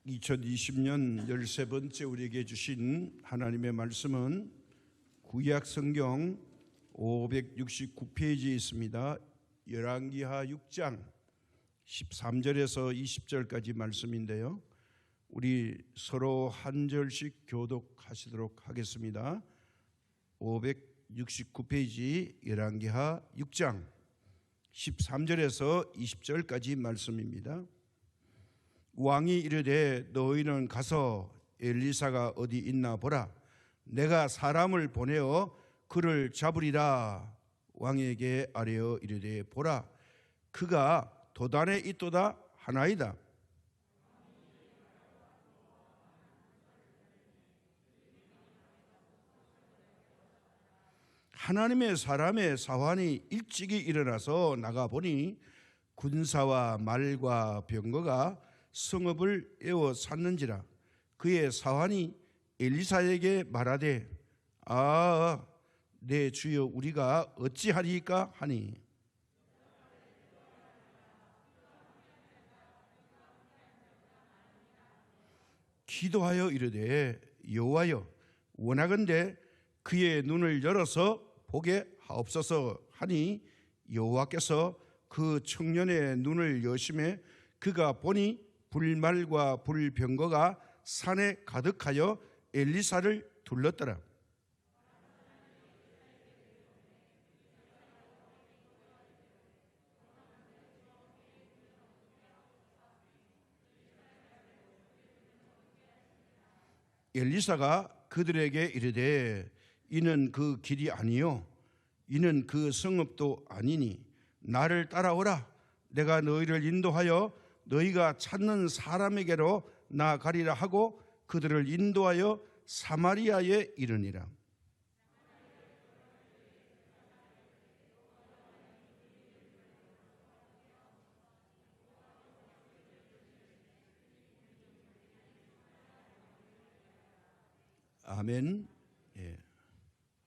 2020년 13번째 우리에게 주신 하나님의 말씀은 구약 성경 569페이지에 있습니다. 열왕기하 6장 13절에서 20절까지 말씀인데요. 우리 서로 한 절씩 교독하시도록 하겠습니다. 569페이지 열왕기하 6장 13절에서 20절까지 말씀입니다. 왕이 이르되 너희는 가서 엘리사가 어디 있나 보라. 내가 사람을 보내어 그를 잡으리라. 왕에게 아뢰어 이르되 보라, 그가 도단에 있도다 하나이다. 하나님의 사람의 사환이 일찍이 일어나서 나가보니 군사와 말과 병거가 성읍을 에워 샀는지라. 그의 사환이 엘리사에게 말하되 내 주여 우리가 어찌하리까 하니, 기도하여 이르되 여호와여 원하건대 그의 눈을 열어서 보게 하옵소서 하니, 여호와께서 그 청년의 눈을 여심해 그가 보니 불말과 불병거가 산에 가득하여 엘리사를 둘렀더라. 엘리사가 그들에게 이르되 이는 그 길이 아니요 이는 그 성읍도 아니니 나를 따라오라. 내가 너희를 인도하여 너희가 찾는 사람에게로 나아가리라 하고 그들을 인도하여 사마리아에 이르니라. 아멘.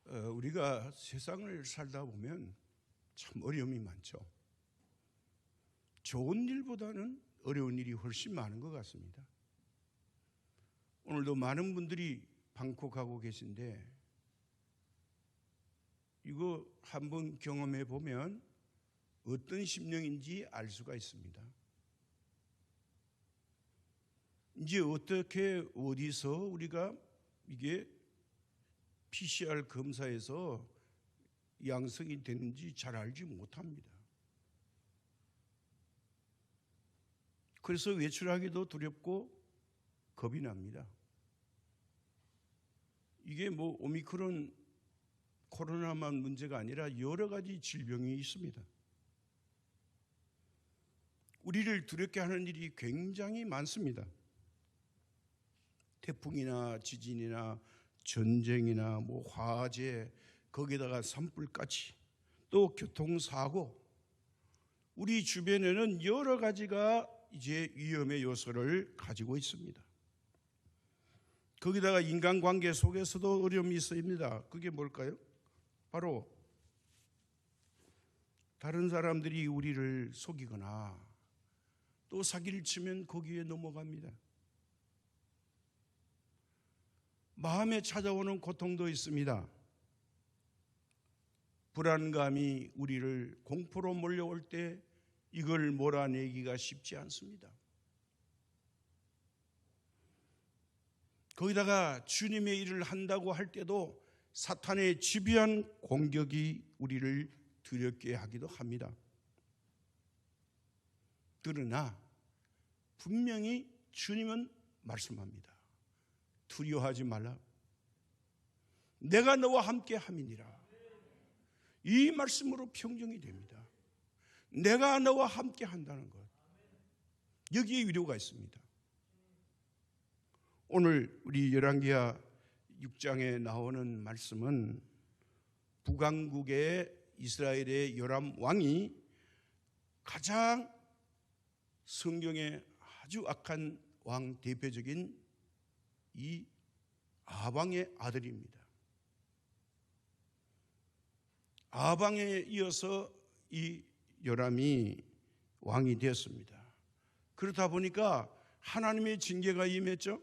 우리가 세상을 살다 보면 참 어려움이 많죠. 좋은 일보다는 어려운 일이 훨씬 많은 것 같습니다. 오늘도 많은 분들이 방콕하고 계신데 이거 한번 경험해 보면 어떤 심령인지 알 수가 있습니다. 이제 어떻게 어디서 우리가 이게 PCR 검사에서 양성이 되는지 잘 알지 못합니다. 그래서 외출하기도 두렵고 겁이 납니다. 이게 뭐 오미크론 코로나만 문제가 아니라 여러 가지 질병이 있습니다. 우리를 두렵게 하는 일이 굉장히 많습니다. 태풍이나 지진이나 전쟁이나 뭐 화재, 거기다가 산불까지, 또 교통사고, 우리 주변에는 여러 가지가 이제 위험의 요소를 가지고 있습니다. 거기다가 인간관계 속에서도 어려움이 있습니다. 그게 뭘까요? 바로 다른 사람들이 우리를 속이거나 또 사기를 치면 거기에 넘어갑니다. 마음에 찾아오는 고통도 있습니다. 불안감이 우리를 공포로 몰려올 때 이걸 몰아내기가 쉽지 않습니다. 거기다가 주님의 일을 한다고 할 때도 사탄의 집요한 공격이 우리를 두렵게 하기도 합니다. 그러나 분명히 주님은 말씀합니다. 두려워하지 말라. 내가 너와 함께 함이니라. 이 말씀으로 평정이 됩니다. 내가 너와 함께 한다는 것, 여기에 위로가 있습니다. 오늘 우리 열왕기하 6장에 나오는 말씀은 북왕국의 이스라엘의 요람 왕이 가장 성경에 아주 악한 왕 대표적인 이 아방의 아들입니다. 아방에 이어서 이 요람이 왕이 되었습니다. 그렇다 보니까 하나님의 징계가 임했죠.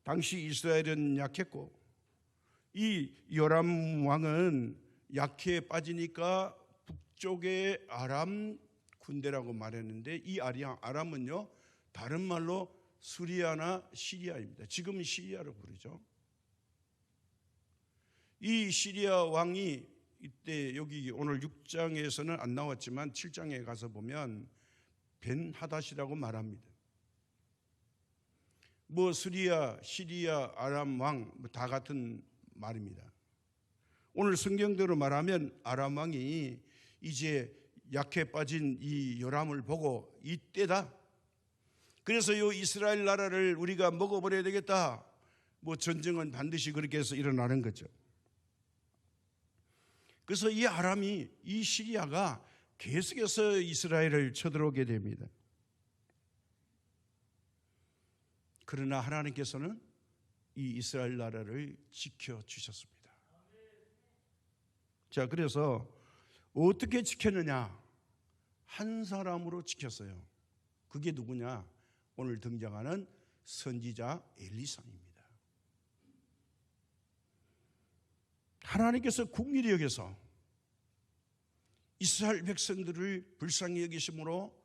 당시 이스라엘은 약했고 이 요람 왕은 약해 빠지니까 북쪽의 아람 군대라고 말했는데 이 아람은요 다른 말로 수리아나 시리아입니다. 지금은 시리아로 부르죠. 이 시리아 왕이 이때 여기 오늘 6장에서는 안 나왔지만 7장에 가서 보면 벤하닷이라고 말합니다. 뭐 수리아, 시리아, 아람 왕 다 같은 말입니다. 오늘 성경대로 말하면 아람 왕이 이제 약해 빠진 이 요람을 보고 이때다. 그래서 이 이스라엘 나라를 우리가 먹어버려야 되겠다. 뭐 전쟁은 반드시 그렇게 해서 일어나는 거죠. 그래서 이 아람이 이 시리아가 계속해서 이스라엘을 쳐들어오게 됩니다. 그러나 하나님께서는 이 이스라엘 나라를 지켜주셨습니다. 자, 그래서 어떻게 지켰느냐? 한 사람으로 지켰어요. 그게 누구냐? 오늘 등장하는 선지자 엘리사입니다. 하나님께서 긍휼히 여겨서 이스라엘 백성들을 불쌍히 여기심으로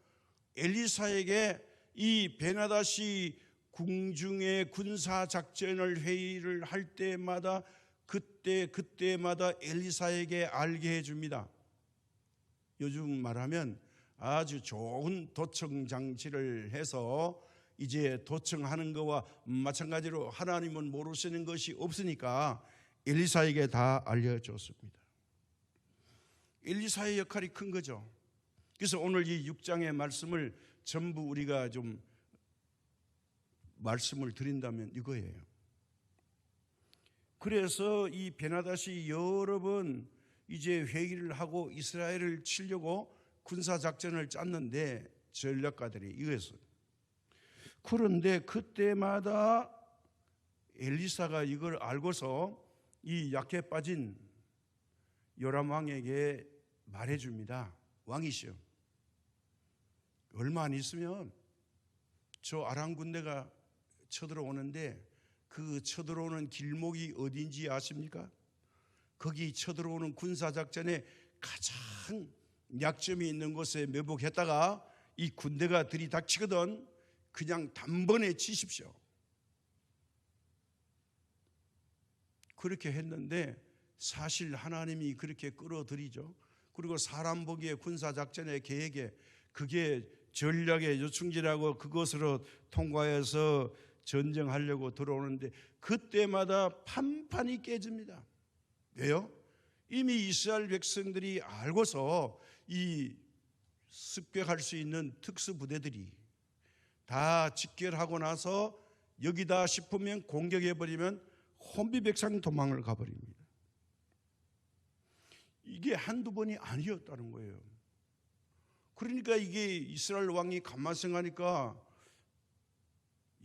엘리사에게 이 베나닷이 궁중의 군사 작전을 회의를 할 때마다 그때마다 엘리사에게 알게 해줍니다. 요즘 말하면 아주 좋은 도청 장치를 해서 이제 도청하는 것과 마찬가지로 하나님은 모르시는 것이 없으니까 엘리사에게 다 알려줬습니다. 엘리사의 역할이 큰 거죠. 그래서 오늘 이 6장의 말씀을 전부 우리가 좀 말씀을 드린다면 이거예요. 그래서 이 베나닷이 여러 번 이제 회의를 하고 이스라엘을 치려고 군사작전을 짰는데 전략가들이 이거였어요. 그런데 그때마다 엘리사가 이걸 알고서 이 약해 빠진 요람 왕에게 말해줍니다. 왕이시여, 얼마 안 있으면 저 아람 군대가 쳐들어오는데 그 쳐들어오는 길목이 어딘지 아십니까? 거기 쳐들어오는 군사작전에 가장 약점이 있는 곳에 매복했다가 이 군대가 들이닥치거든 그냥 단번에 치십시오. 그렇게 했는데 사실 하나님이 그렇게 끌어들이죠. 그리고 사람 보기에 군사작전의 계획에 그게 전략의 요충지라고 그것으로 통과해서 전쟁하려고 들어오는데 그때마다 판판이 깨집니다. 왜요? 이미 이스라엘 백성들이 알고서 이 습격할 수 있는 특수부대들이 다 직결하고 나서 여기다 싶으면 공격해버리면 혼비백산 도망을 가버립니다. 이게 한두 번이 아니었다는 거예요. 그러니까 이게 이스라엘 왕이 가만 생각하니까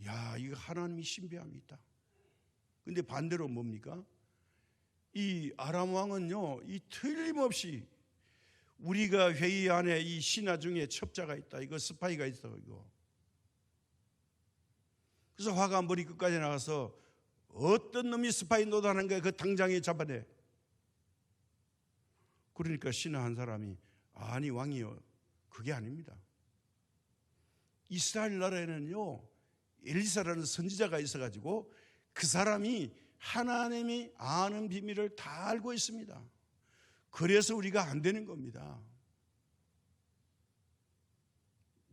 야, 이거 하나님이 신비함이 있다. 근데 반대로 뭡니까? 이 아람 왕은요, 이 틀림없이 우리가 회의 안에 이 신하 중에 첩자가 있다. 이거 스파이가 있어, 이거. 그래서 화가 머리 끝까지 나가서 어떤 놈이 스파이 노다하는 거야, 그 당장에 잡아내. 그러니까 신하 한 사람이 아니 왕이요, 그게 아닙니다. 이스라엘 나라에는요 엘리사라는 선지자가 있어가지고 그 사람이 하나님이 아는 비밀을 다 알고 있습니다. 그래서 우리가 안 되는 겁니다.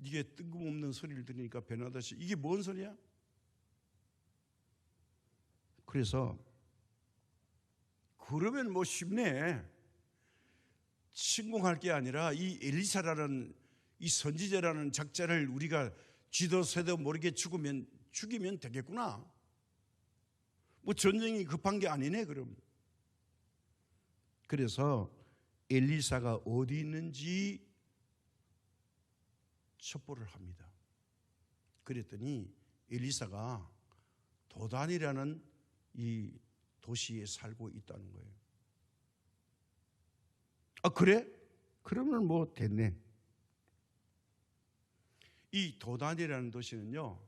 이게 뜬금없는 소리를 들으니까 베나닷이 이게 뭔 소리야? 그래서 그러면 뭐 쉽네. 침공할 게 아니라 이 엘리사라는 이 선지자라는 작자를 우리가 쥐도 새도 모르게 죽이면 되겠구나. 뭐 전쟁이 급한 게 아니네 그럼. 그래서 엘리사가 어디 있는지 첩보를 합니다. 그랬더니 엘리사가 도단이라는 이 도시에 살고 있다는 거예요. 아 그래? 그러면 뭐 됐네. 이 도단이라는 도시는요,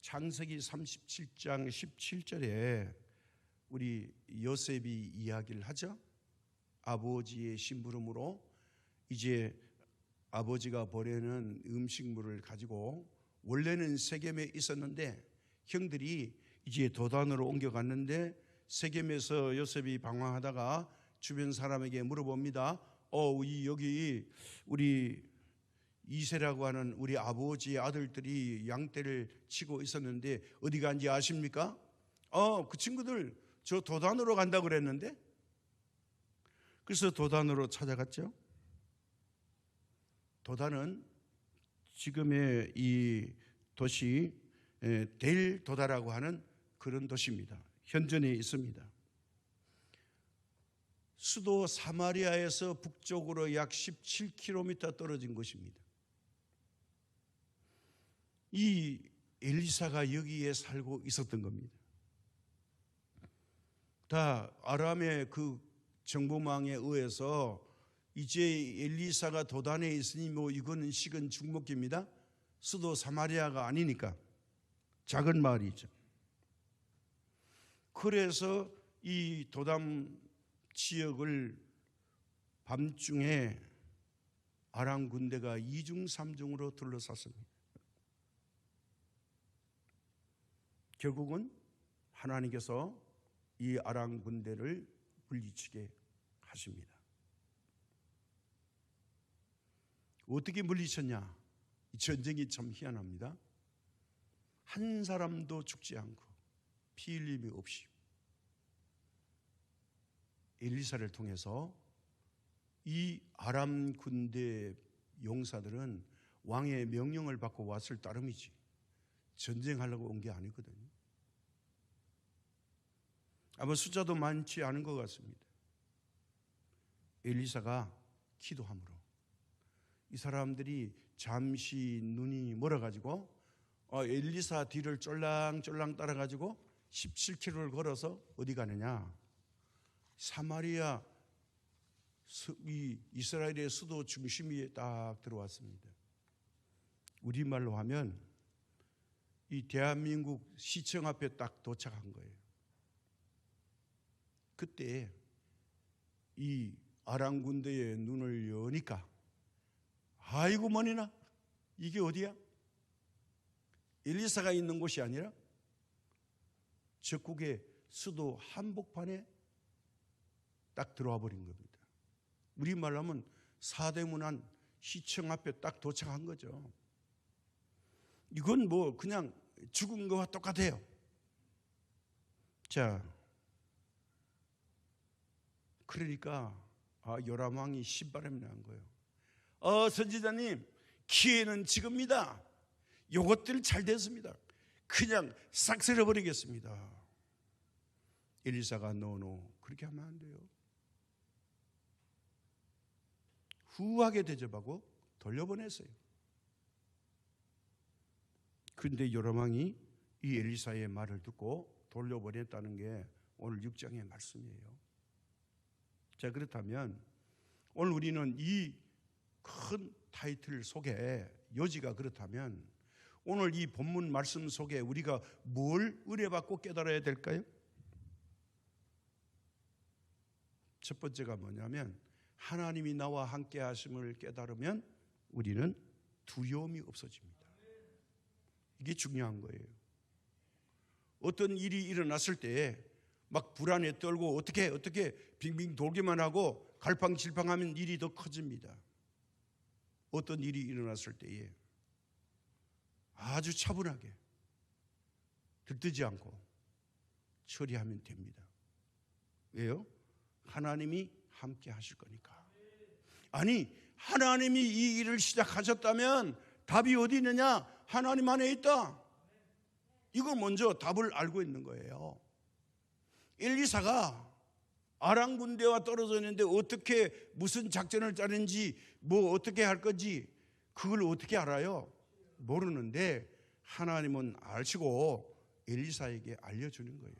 창세기 37장 17절에 우리 요셉이 이야기를 하죠. 아버지의 심부름으로 이제 아버지가 보내는 음식물을 가지고, 원래는 세겜에 있었는데 형들이 이제 도단으로 옮겨갔는데, 세겜에서 요셉이 방황하다가 주변 사람에게 물어봅니다. 여기 우리 이세라고 하는 우리 아버지의 아들들이 양떼를 치고 있었는데 어디 간지 아십니까? 그 친구들 저 도단으로 간다고 그랬는데. 그래서 도단으로 찾아갔죠. 도단은 지금의 이 도시 델 도다라고 하는 그런 도시입니다. 현존에 있습니다. 수도 사마리아에서 북쪽으로 약 17km 떨어진 곳입니다. 이 엘리사가 여기에 살고 있었던 겁니다. 다 아람의 그 정보망에 의해서 이제 엘리사가 도단에 있으니 이거는 식은 죽먹기입니다. 수도 사마리아가 아니니까 작은 마을이죠. 그래서 이 도단 지역을 밤중에 아람 군대가 2중 3중으로 둘러쌌습니다. 결국은 하나님께서 이 아람 군대를 물리치게 하십니다. 어떻게 물리쳤냐? 이 전쟁이 참 희한합니다. 한 사람도 죽지 않고 피 흘림이 없이 엘리사를 통해서 이 아람 군대 용사들은 왕의 명령을 받고 왔을 따름이지 전쟁하려고 온 게 아니거든요. 아마 숫자도 많지 않은 것 같습니다. 엘리사가 기도함으로 이 사람들이 잠시 눈이 멀어가지고 엘리사 뒤를 쫄랑쫄랑 따라가지고 17km를 걸어서 어디 가느냐? 사마리아, 이 이스라엘의 수도 중심에 딱 들어왔습니다. 우리말로 하면 이 대한민국 시청 앞에 딱 도착한 거예요. 그때 이 아람 군대의 눈을 여니까 아이고 머니나 이게 어디야? 엘리사가 있는 곳이 아니라 적국의 수도 한복판에 딱 들어와 버린 겁니다. 우리말로 하면 사대문안 시청 앞에 딱 도착한 거죠. 이건 그냥 죽은 거와 똑같아요. 자, 그러니까 요람왕이 신바람이 난 거예요. 선지자님, 기회는 지금입니다. 요것들 잘 됐습니다. 그냥 싹 쓸어버리겠습니다. 엘리사가 노노, 그렇게 하면 안 돼요. 후하게 대접하고 돌려보냈어요. 그런데 요람왕이 이 엘리사의 말을 듣고 돌려보냈다는 게 오늘 6장의 말씀이에요. 자, 그렇다면 오늘 우리는 이 큰 타이틀 속에 요지가 그렇다면 오늘 이 본문 말씀 속에 우리가 뭘 의뢰받고 깨달아야 될까요? 첫 번째가 뭐냐면 하나님이 나와 함께 하심을 깨달으면 우리는 두려움이 없어집니다. 이게 중요한 거예요. 어떤 일이 일어났을 때 막 불안에 떨고 어떻게 빙빙 돌기만 하고 갈팡질팡하면 일이 더 커집니다. 어떤 일이 일어났을 때에 아주 차분하게 들뜨지 않고 처리하면 됩니다. 왜요? 하나님이 함께 하실 거니까. 아니, 하나님이 이 일을 시작하셨다면 답이 어디 있느냐? 하나님 안에 있다. 이걸 먼저 답을 알고 있는 거예요. 엘리사가 아람 군대와 떨어져 있는데 어떻게 무슨 작전을 짜는지 어떻게 할 건지 그걸 어떻게 알아요? 모르는데 하나님은 아시고 엘리사에게 알려주는 거예요.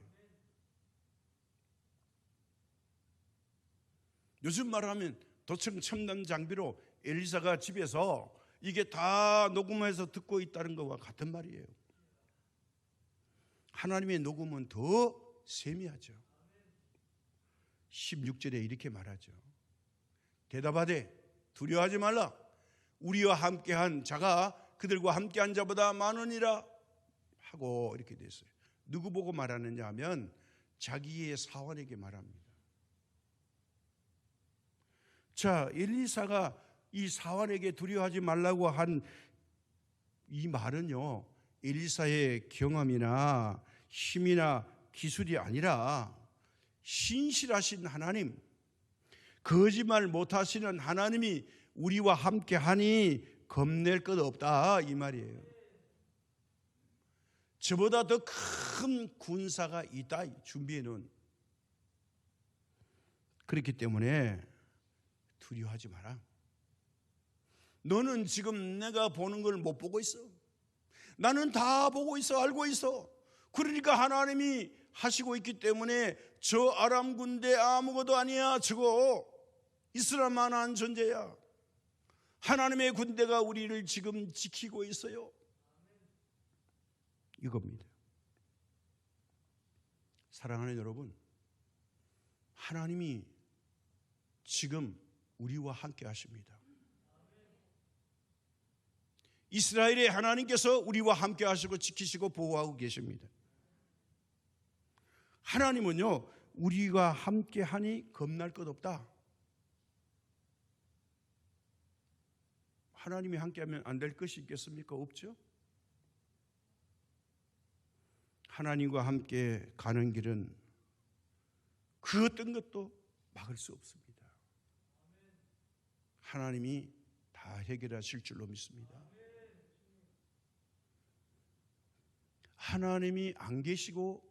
요즘 말하면 도청 첨단 장비로 엘리사가 집에서 이게 다 녹음해서 듣고 있다는 것과 같은 말이에요. 하나님의 녹음은 더 세미하죠. 16절에 이렇게 말하죠. 대답하되 두려워하지 말라. 우리와 함께한 자가 그들과 함께한 자보다 많으니라 하고 이렇게 됐어요. 누구 보고 말하느냐 하면 자기의 사환에게 말합니다. 자, 엘리사가 이 사환에게 두려워하지 말라고 한 이 말은요, 엘리사의 경험이나 힘이나 기술이 아니라 신실하신 하나님, 거짓말 못하시는 하나님이 우리와 함께하니 겁낼 것 없다 이 말이에요. 저보다 더 큰 군사가 있다 준비해 놓은. 그렇기 때문에 두려워하지 마라. 너는 지금 내가 보는 걸 못 보고 있어. 나는 다 보고 있어, 알고 있어. 그러니까 하나님이 하시고 있기 때문에 저 아람 군대 아무것도 아니야. 저거 이스라엘만한 존재야. 하나님의 군대가 우리를 지금 지키고 있어요. 이겁니다. 사랑하는 여러분, 하나님이 지금 우리와 함께 하십니다. 이스라엘의 하나님께서 우리와 함께 하시고 지키시고 보호하고 계십니다. 하나님은요, 우리가 함께 하니 겁날 것 없다. 하나님이 함께 하면 안 될 것이 있겠습니까? 없죠. 하나님과 함께 가는 길은 그 어떤 것도 막을 수 없습니다. 하나님이 다 해결하실 줄로 믿습니다. 하나님이 안 계시고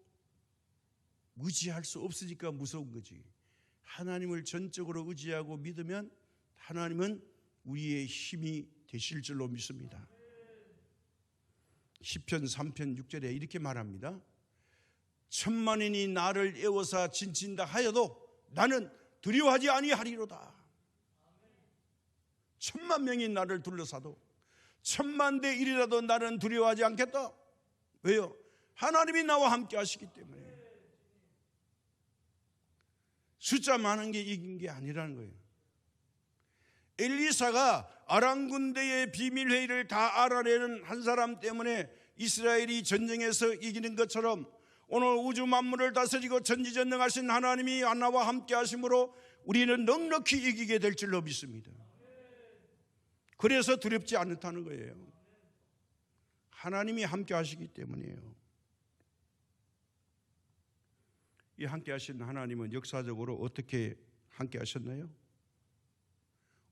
의지할 수 없으니까 무서운 거지. 하나님을 전적으로 의지하고 믿으면 하나님은 우리의 힘이 되실 줄로 믿습니다. 시편 3편 6절에 이렇게 말합니다. 천만인이 나를 애워사 진친다 하여도 나는 두려워하지 아니하리로다. 1000만 명이 나를 둘러싸도 1000만 대 1이라도 나는 두려워하지 않겠다. 왜요? 하나님이 나와 함께 하시기 때문에. 숫자 많은 게 이긴 게 아니라는 거예요. 엘리사가 아람 군대의 비밀 회의를 다 알아내는 한 사람 때문에 이스라엘이 전쟁에서 이기는 것처럼 오늘 우주 만물을 다스리고 전지전능하신 하나님이 나와 함께 하심으로 우리는 넉넉히 이기게 될 줄로 믿습니다. 그래서 두렵지 않다는 거예요. 하나님이 함께 하시기 때문이에요. 이 함께 하신 하나님은 역사적으로 어떻게 함께 하셨나요?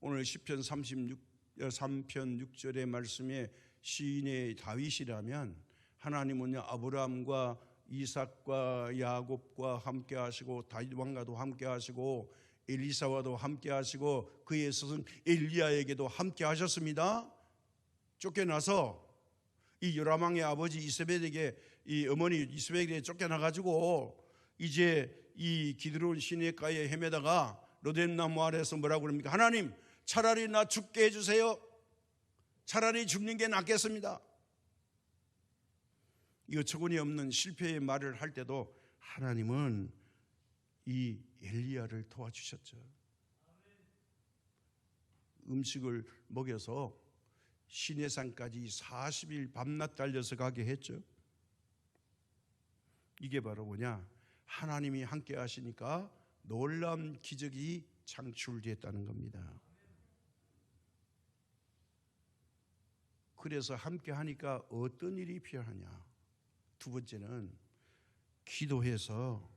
오늘 시편 3편 6절의 말씀에 시인의 다윗이라면 하나님은요, 아브라함과 이삭과 야곱과 함께 하시고 다윗 왕과도 함께 하시고 엘리사와도 함께 하시고 그의 스승 엘리야에게도 함께 하셨습니다. 쫓겨나서 이 요람왕의 아버지 이세벨에게, 이 어머니 이세벨에게 쫓겨나가지고 이제 이 기드론 시내가에 헤매다가 로뎀나무 아래에서 뭐라고 그럽니까? 하나님, 차라리 나 죽게 해주세요. 차라리 죽는 게 낫겠습니다. 이 어처구니 없는 실패의 말을 할 때도 하나님은 이 엘리야를 도와주셨죠. 음식을 먹여서 시내산까지 40일 밤낮 달려서 가게 했죠. 이게 바로 뭐냐? 하나님이 함께 하시니까 놀라운 기적이 창출됐다는 겁니다. 그래서 함께 하니까 어떤 일이 필요하냐? 두 번째는 기도해서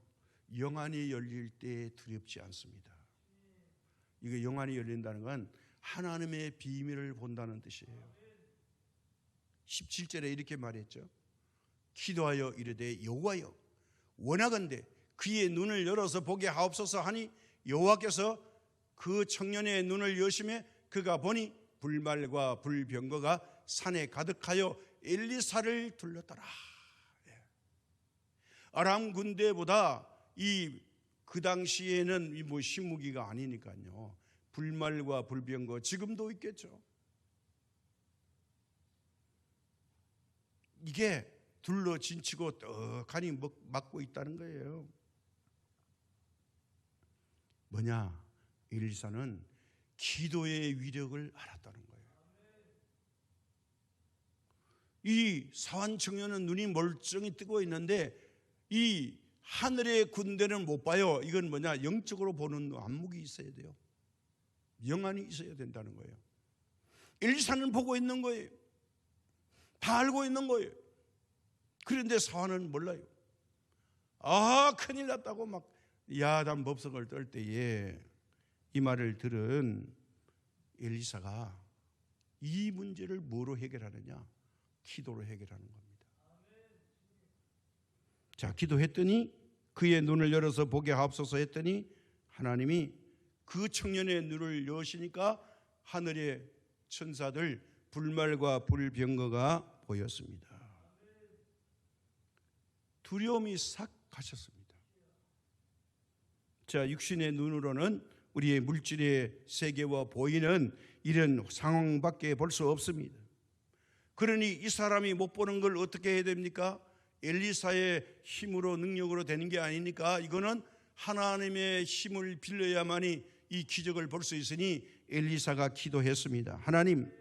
영안이 열릴 때 두렵지 않습니다. 이게 영안이 열린다는 건 하나님의 비밀을 본다는 뜻이에요. 17절에 이렇게 말했죠. 기도하여 이르되 여호와여 원하건대 그의 눈을 열어서 보게 하옵소서 하니 여호와께서 그 청년의 눈을 여심해 그가 보니 불말과 불병거가 산에 가득하여 엘리사를 둘렀더라. 아람 군대보다 그 당시에는 뭐 신무기가 아니니까요. 불말과 불병거 지금도 있겠죠. 이게 둘러 진치고 떡하니 막고 있다는 거예요. 뭐냐? 엘리사는 기도의 위력을 알았다는 거예요. 이 사환 청년은 눈이 멀쩡히 뜨고 있는데 이 하늘의 군대는 못 봐요. 이건 뭐냐? 영적으로 보는 안목이 있어야 돼요. 영안이 있어야 된다는 거예요. 엘리사는 보고 있는 거예요. 다 알고 있는 거예요. 그런데 사환은 몰라요. 큰일 났다고 막 야단 법석을 떨 때에 이 말을 들은 엘리사가 이 문제를 뭐로 해결하느냐? 기도로 해결하는 겁니다. 자, 기도했더니 그의 눈을 열어서 보게 하옵소서 했더니 하나님이 그 청년의 눈을 여시니까 하늘의 천사들 불말과 불병거가 보였습니다. 두려움이 싹 가셨습니다. 자, 육신의 눈으로는 우리의 물질의 세계와 보이는 이런 상황밖에 볼 수 없습니다. 그러니 이 사람이 못 보는 걸 어떻게 해야 됩니까? 엘리사의 힘으로 능력으로 되는 게 아니니까 이거는 하나님의 힘을 빌려야만이 이 기적을 볼 수 있으니 엘리사가 기도했습니다. 하나님,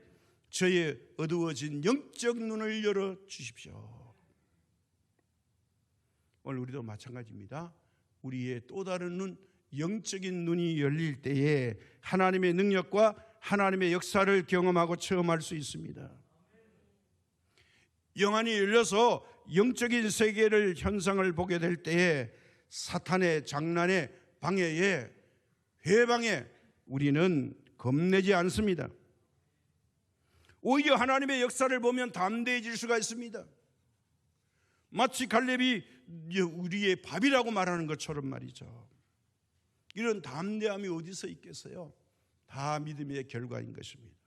저의 어두워진 영적 눈을 열어 주십시오. 오늘 우리도 마찬가지입니다. 우리의 또 다른 눈, 영적인 눈이 열릴 때에 하나님의 능력과 하나님의 역사를 경험하고 체험할 수 있습니다. 영안이 열려서 영적인 세계를 현상을 보게 될 때에 사탄의 장난에 방해에 회방에 우리는 겁내지 않습니다. 오히려 하나님의 역사를 보면 담대해질 수가 있습니다. 마치 갈렙이 우리의 밥이라고 말하는 것처럼 말이죠. 이런 담대함이 어디서 있겠어요? 다 믿음의 결과인 것입니다.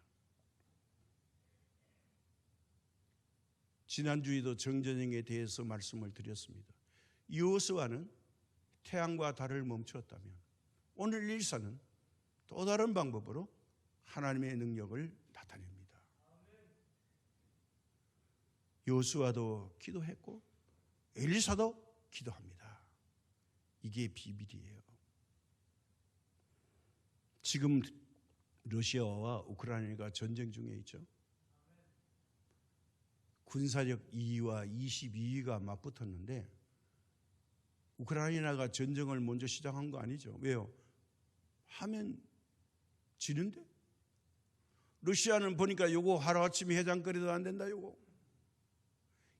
지난주에도 정전형에 대해서 말씀을 드렸습니다. 여호수아는 태양과 달을 멈추었다면 오늘 엘리사는 또 다른 방법으로 하나님의 능력을 나타냅니다. 여호수아도 기도했고 엘리사도 기도합니다. 이게 비밀이에요. 지금 러시아와 우크라이나가 전쟁 중에 있죠. 군사력 2위와 22위가 맞붙었는데 우크라이나가 전쟁을 먼저 시작한 거 아니죠. 왜요? 하면 지는데? 러시아는 보니까 요거 하루아침에 해장거리도 안 된다. 요거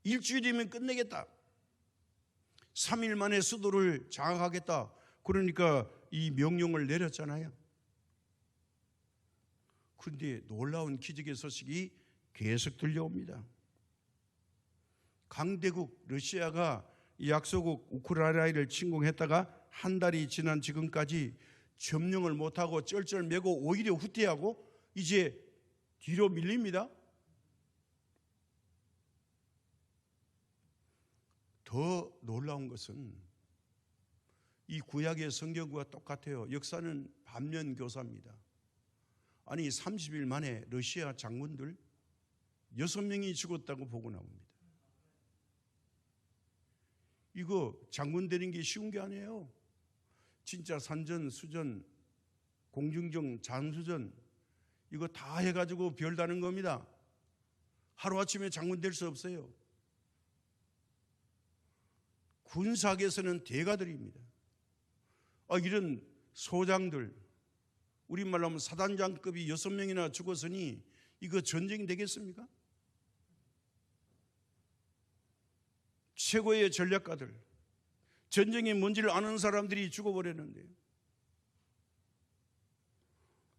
일주일이면 끝내겠다. 3일 만에 수도를 장악하겠다. 그러니까 이 명령을 내렸잖아요. 그런데 놀라운 기적의 소식이 계속 들려옵니다. 강대국 러시아가 약소국 우크라이나를 침공했다가 한 달이 지난 지금까지 점령을 못하고 쩔쩔매고 오히려 후퇴하고 이제 뒤로 밀립니다. 더 놀라운 것은 이 구약의 성경과 똑같아요. 역사는 반면교사입니다. 아니 30일 만에 러시아 장군들 6명이 죽었다고 보고 나옵니다. 이거 장군 되는 게 쉬운 게 아니에요. 진짜 산전, 수전, 공중정, 잠수전 이거 다 해가지고 별다는 겁니다. 하루아침에 장군 될 수 없어요. 군사계에서는 대가들입니다. 이런 소장들, 우리말로 하면 사단장급이 6명이나 죽었으니 이거 전쟁이 되겠습니까? 최고의 전략가들, 전쟁이 뭔지를 아는 사람들이 죽어버렸는데요.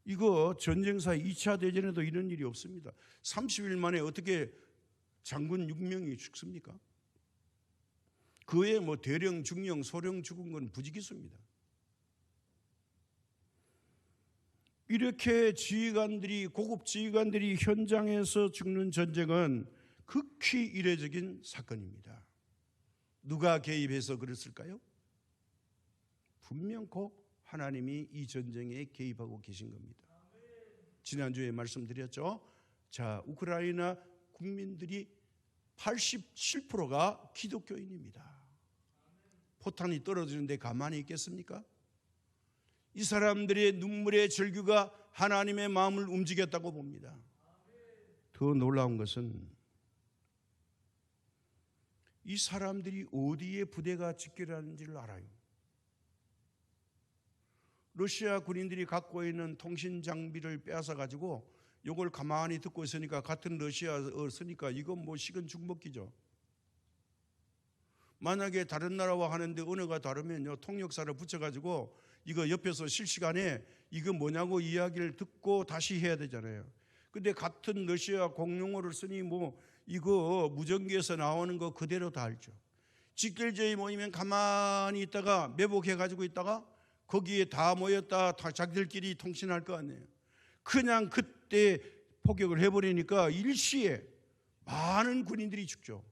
이거 전쟁사 2차 대전에도 이런 일이 없습니다. 30일 만에 어떻게 장군 6명이 죽습니까? 그 외에 뭐 대령, 중령, 소령 죽은 건 부지기수입니다. 이렇게 지휘관들이, 고급 지휘관들이 현장에서 죽는 전쟁은 극히 이례적인 사건입니다. 누가 개입해서 그랬을까요? 분명코 하나님이 이 전쟁에 개입하고 계신 겁니다. 지난주에 말씀드렸죠. 자, 우크라이나 국민들이 87%가 기독교인입니다. 포탄이 떨어지는데 가만히 있겠습니까? 이 사람들의 눈물의 절규가 하나님의 마음을 움직였다고 봅니다. 더 놀라운 것은 이 사람들이 어디에 부대가 집결하는지를 알아요. 러시아 군인들이 갖고 있는 통신 장비를 빼앗아 가지고 이걸 가만히 듣고 있으니까 같은 러시아어 쓰니까 이건 뭐 식은 죽 먹기죠. 만약에 다른 나라와 하는데 언어가 다르면요, 통역사를 붙여가지고 이거 옆에서 실시간에 이거 뭐냐고 이야기를 듣고 다시 해야 되잖아요. 근데 같은 러시아 공용어를 쓰니 뭐 이거 무전기에서 나오는 거 그대로 다 알죠. 직결제에 모이면 가만히 있다가 매복해가지고 있다가 거기에 다 모였다 다 자기들끼리 통신할 거 아니에요. 그냥 그때 포격을 해버리니까 일시에 많은 군인들이 죽죠.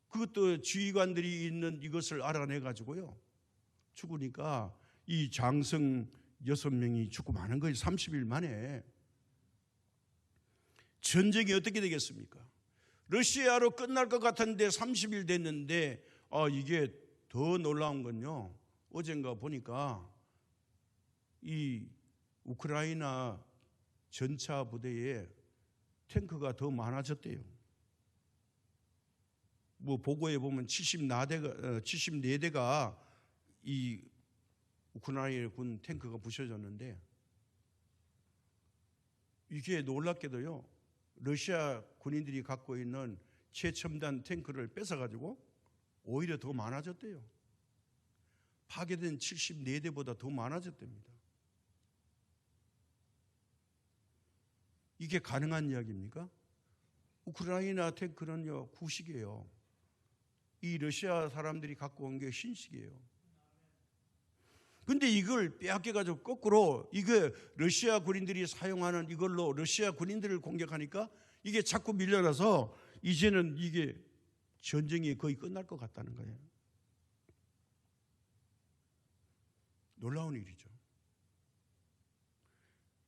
그것도 지휘관들이 있는 이것을 알아내가지고요, 죽으니까 이 장성 6명이 죽고 마는 거예요. 30일 만에. 전쟁이 어떻게 되겠습니까? 러시아로 끝날 것 같은데 30일 됐는데 이게 더 놀라운 건요, 어젠가 보니까 이 우크라이나 전차 부대에 탱크가 더 많아졌대요. 뭐 보고에 보면 74대가 이 우크라이나 군 탱크가 부셔졌는데, 이게 놀랍게도요, 러시아 군인들이 갖고 있는 최첨단 탱크를 뺏어가지고 오히려 더 많아졌대요. 파괴된 74대보다 더 많아졌답니다. 이게 가능한 이야기입니까? 우크라이나 탱크는요, 구식이에요. 이 러시아 사람들이 갖고 온 게 신식이에요. 근데 이걸 빼앗겨가지고 거꾸로 이게 러시아 군인들이 사용하는 이걸로 러시아 군인들을 공격하니까 이게 자꾸 밀려나서 이제는 이게 전쟁이 거의 끝날 것 같다는 거예요. 놀라운 일이죠.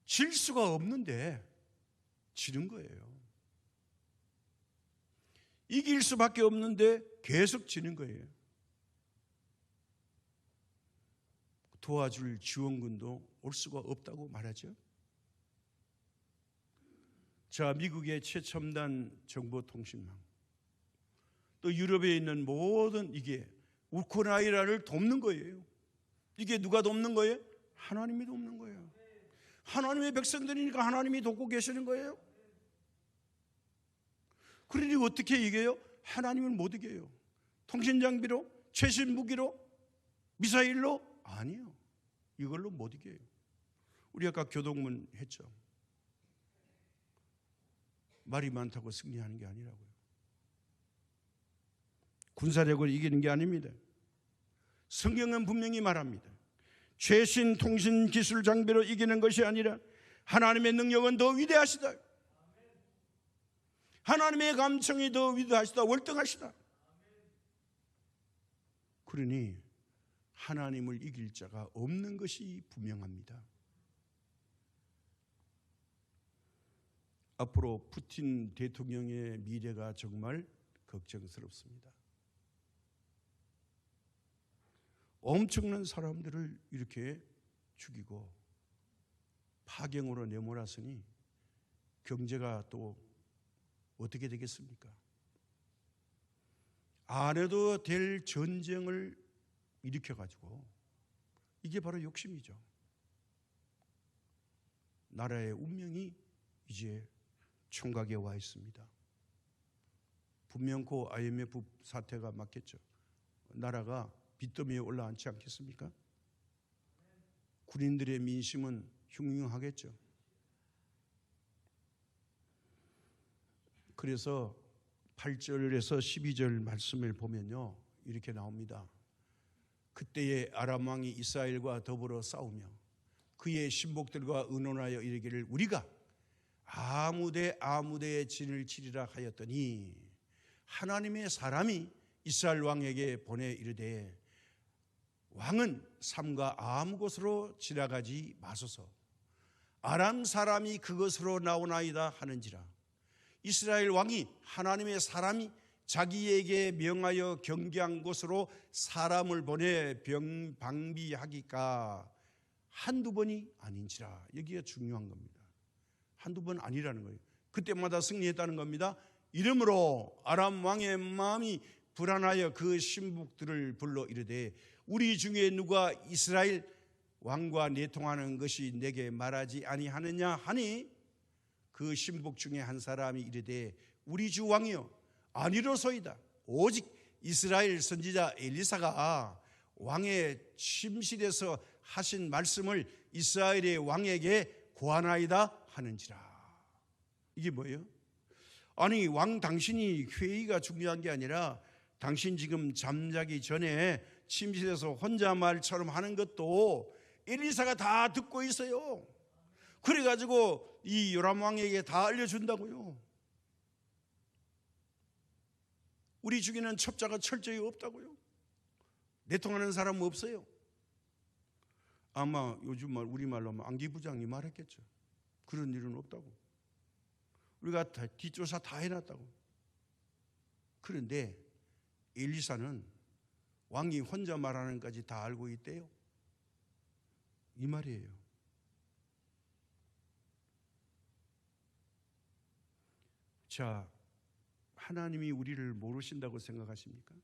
질 수가 없는데 지는 거예요. 이길 수밖에 없는데 계속 지는 거예요. 도와줄 지원군도 올 수가 없다고 말하죠. 자, 미국의 최첨단 정보통신망, 또 유럽에 있는 모든 이게 우크라이나를 돕는 거예요. 이게 누가 돕는 거예요? 하나님이 돕는 거예요. 하나님의 백성들이니까 하나님이 돕고 계시는 거예요. 그러니 어떻게 이겨요? 하나님을 못 이겨요. 통신장비로? 최신 무기로? 미사일로? 아니요. 이걸로 못 이겨요. 우리 아까 교동문 했죠. 말이 많다고 승리하는 게 아니라고요. 군사력을 이기는 게 아닙니다. 성경은 분명히 말합니다. 최신 통신 기술 장비로 이기는 것이 아니라 하나님의 능력은 더 위대하시다. 하나님의 감청이 더 위대하시다. 월등하시다. 그러니 하나님을 이길 자가 없는 것이 분명합니다. 앞으로 푸틴 대통령의 미래가 정말 걱정스럽습니다. 엄청난 사람들을 이렇게 죽이고 파경으로 내몰았으니 경제가 또 어떻게 되겠습니까? 안 해도 될 전쟁을 일으켜가지고, 이게 바로 욕심이죠. 나라의 운명이 이제 총각에 와 있습니다. 분명코 IMF 사태가 맞겠죠. 나라가 빚더미에 올라앉지 않겠습니까? 군인들의 민심은 흉흉하겠죠. 그래서 8절에서 12절 말씀을 보면요, 이렇게 나옵니다. 그때의 아람 왕이 이스라엘과 더불어 싸우며 그의 신복들과 의논하여 이르기를 우리가 아무데의 진을 치리라 하였더니 하나님의 사람이 이스라엘 왕에게 보내 이르되 왕은 삼가 아무 곳으로 지나가지 마소서. 아람 사람이 그것으로 나오나이다 하는지라. 이스라엘 왕이 하나님의 사람이 자기에게 명하여 경계한 곳으로 사람을 보내 방비하기가 한두 번이 아닌지라. 여기가 중요한 겁니다. 한두 번 아니라는 거예요. 그때마다 승리했다는 겁니다. 이러므로 아람 왕의 마음이 불안하여 그 신복들을 불러 이르되 우리 중에 누가 이스라엘 왕과 내통하는 것이 내게 말하지 아니하느냐 하니 그 신복 중에 한 사람이 이르되 우리 주 왕이여 아니로소이다. 오직 이스라엘 선지자 엘리사가 왕의 침실에서 하신 말씀을 이스라엘의 왕에게 고하나이다 하는지라. 이게 뭐예요? 아니 왕 당신이 회의가 중요한 게 아니라 당신 지금 잠자기 전에 침실에서 혼자 말처럼 하는 것도 엘리사가 다 듣고 있어요. 그래가지고 이 요람 왕에게 다 알려준다고요. 우리 중에는 첩자가 철저히 없다고요. 내통하는 사람은 없어요. 아마 요즘 말 우리말로 하면 안기부장이 말했겠죠. 그런 일은 없다고. 우리가 다 뒷조사 다 해놨다고. 그런데 엘리사는 왕이 혼자 말하는 것까지 다 알고 있대요. 이 말이에요. 자, 하나님이 우리를 모르신다고 생각하십니까?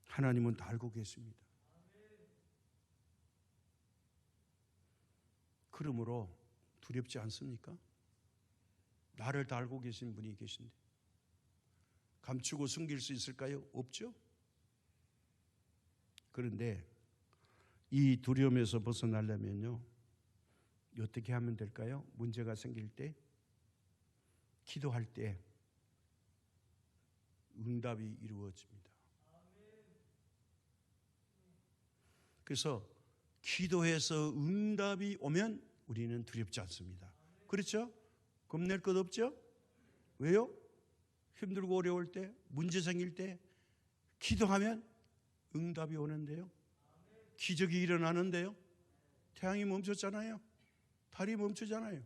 하나님은 다 알고 계십니다. 그러므로 두렵지 않습니까? 나를 다 알고 계신 분이 계신데 감추고 숨길 수 있을까요? 없죠? 그런데 이 두려움에서 벗어나려면요, 어떻게 하면 될까요? 문제가 생길 때, 기도할 때 응답이 이루어집니다. 그래서 기도해서 응답이 오면 우리는 두렵지 않습니다. 그렇죠? 겁낼 것 없죠? 왜요? 힘들고 어려울 때, 문제 생길 때 기도하면 응답이 오는데요. 기적이 일어나는데요. 태양이 멈췄잖아요. 달이 멈추잖아요.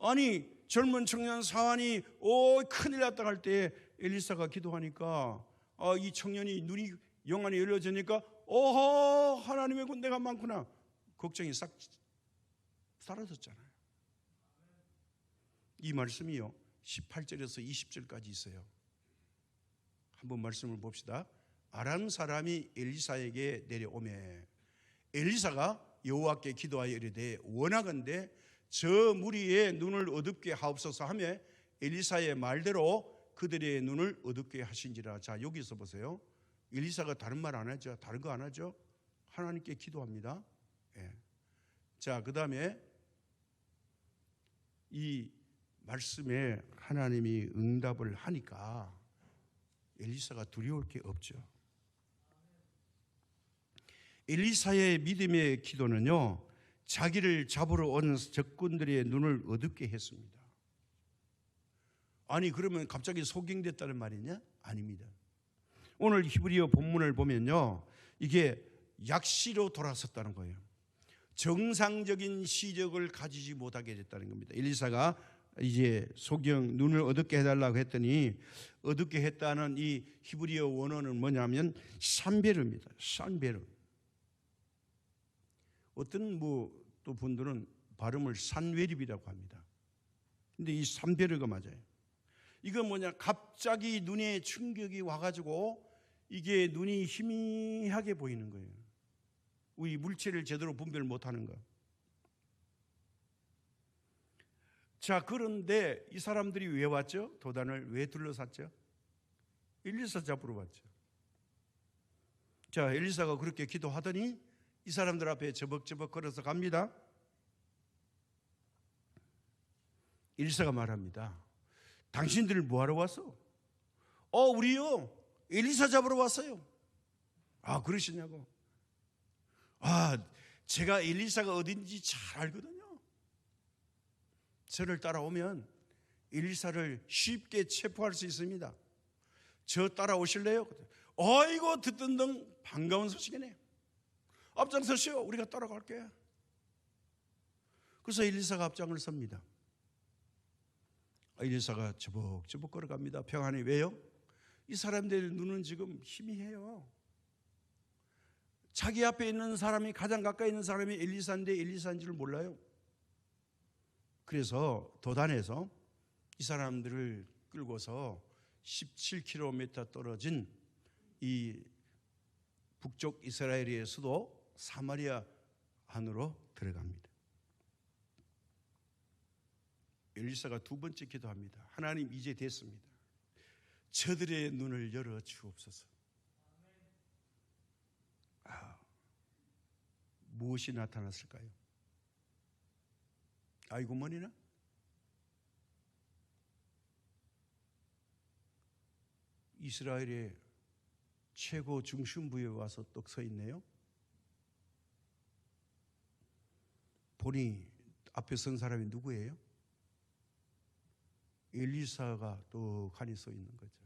아니 젊은 청년 사환이 큰일 났다 할 때 엘리사가 기도하니까 이 청년이 눈이 영안이 열려지니까 하나님의 군대가 많구나. 걱정이 싹 사라졌잖아요. 이 말씀이요 18절에서 20절까지 있어요. 한번 말씀을 봅시다. 아람 사람이 엘리사에게 내려오매 엘리사가 여호와께 기도하여 이르되 원하건대 저 무리의 눈을 어둡게 하옵소서 하며 엘리사의 말대로 그들의 눈을 어둡게 하신지라. 자, 여기서 보세요. 엘리사가 다른 말 안 하죠. 다른 거 안 하죠. 하나님께 기도합니다. 예. 자, 그 다음에 이 말씀에 하나님이 응답을 하니까 엘리사가 두려울 게 없죠. 엘리사의 믿음의 기도는요, 자기를 잡으러 온 적군들의 눈을 어둡게 했습니다. 아니 그러면 갑자기 소경됐다는 말이냐? 아닙니다. 오늘 히브리어 본문을 보면요, 이게 약시로 돌아섰다는 거예요. 정상적인 시력을 가지지 못하게 됐다는 겁니다. 엘리사가 이제 소경 눈을 어둡게 해달라고 했더니 어둡게 했다는 이 히브리어 원어는 뭐냐면 산베르입니다. 산베르. 어떤 또 분들은 발음을 산웨립이라고 합니다. 근데 이 산베르가 맞아요. 이건 뭐냐? 갑자기 눈에 충격이 와가지고 이게 눈이 희미하게 보이는 거예요. 우리 물체를 제대로 분별 못하는 거. 자, 그런데 이 사람들이 왜 왔죠? 도단을 왜 둘러쌌죠? 엘리사 잡으러 왔죠. 자, 엘리사가 그렇게 기도하더니 이 사람들 앞에 저벅저벅 걸어서 갑니다. 엘리사가 말합니다. 당신들 뭐하러 왔어? 우리요 엘리사 잡으러 왔어요. 그러시냐고. 제가 엘리사가 어딘지 잘 알거든요. 저를 따라오면 엘리사를 쉽게 체포할 수 있습니다. 저 따라오실래요? 어이고 듣던 등 반가운 소식이네요. 앞장서시오. 우리가 따라갈게. 그래서 엘리사가 앞장을 섭니다. 엘리사가 저벅저벅 걸어갑니다. 평안히. 왜요? 이 사람들의 눈은 지금 희미해요. 자기 앞에 있는 사람이, 가장 가까이 있는 사람이 엘리사인데 엘리사인 줄 몰라요. 그래서 도단에서 이 사람들을 끌고서 17km 떨어진 이 북쪽 이스라엘의 수도 사마리아 안으로 들어갑니다. 엘리사가 두 번째 기도합니다. 하나님, 이제 됐습니다. 저들의 눈을 열어 주옵소서. 무엇이 나타났을까요? 아이고 머니나? 이스라엘의 최고 중심부에 와서 떡 서 있네요. 보니 앞에 선 사람이 누구예요? 엘리사가 떡하니 서 있는 거죠.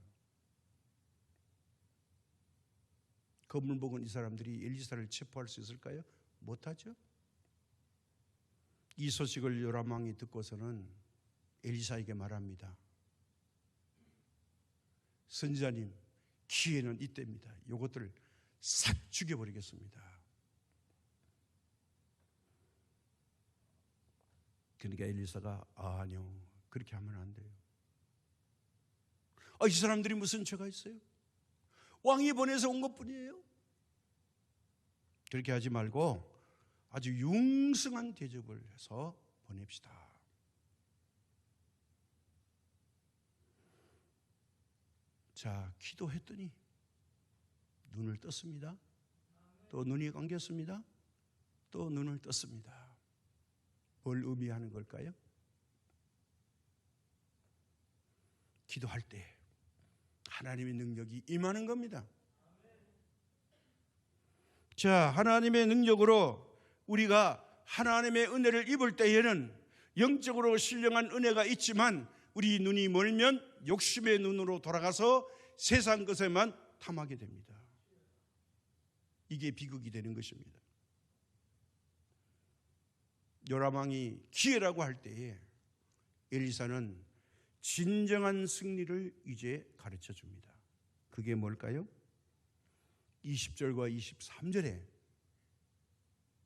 건물 보건 이 사람들이 엘리사를 체포할 수 있을까요? 못하죠. 이 소식을 요람 왕이 듣고서는 엘리사에게 말합니다. 선지자님, 기회는 이때입니다. 이것들을 싹 죽여버리겠습니다. 그러니까 엘리사가 아니요, 그렇게 하면 안 돼요. 이 사람들이 무슨 죄가 있어요? 왕이 보내서 온 것뿐이에요. 그렇게 하지 말고 아주 융성한 대접을 해서 보냅시다. 자, 기도했더니 눈을 떴습니다. 또 눈이 감겼습니다. 또 눈을 떴습니다. 뭘 의미하는 걸까요? 기도할 때 하나님의 능력이 임하는 겁니다. 자, 하나님의 능력으로 우리가 하나님의 은혜를 입을 때에는 영적으로 신령한 은혜가 있지만 우리 눈이 멀면 욕심의 눈으로 돌아가서 세상 것에만 탐하게 됩니다. 이게 비극이 되는 것입니다. 요람 왕이 기회라고 할 때에 엘리사는 진정한 승리를 이제 가르쳐 줍니다. 그게 뭘까요? 20절과 23절에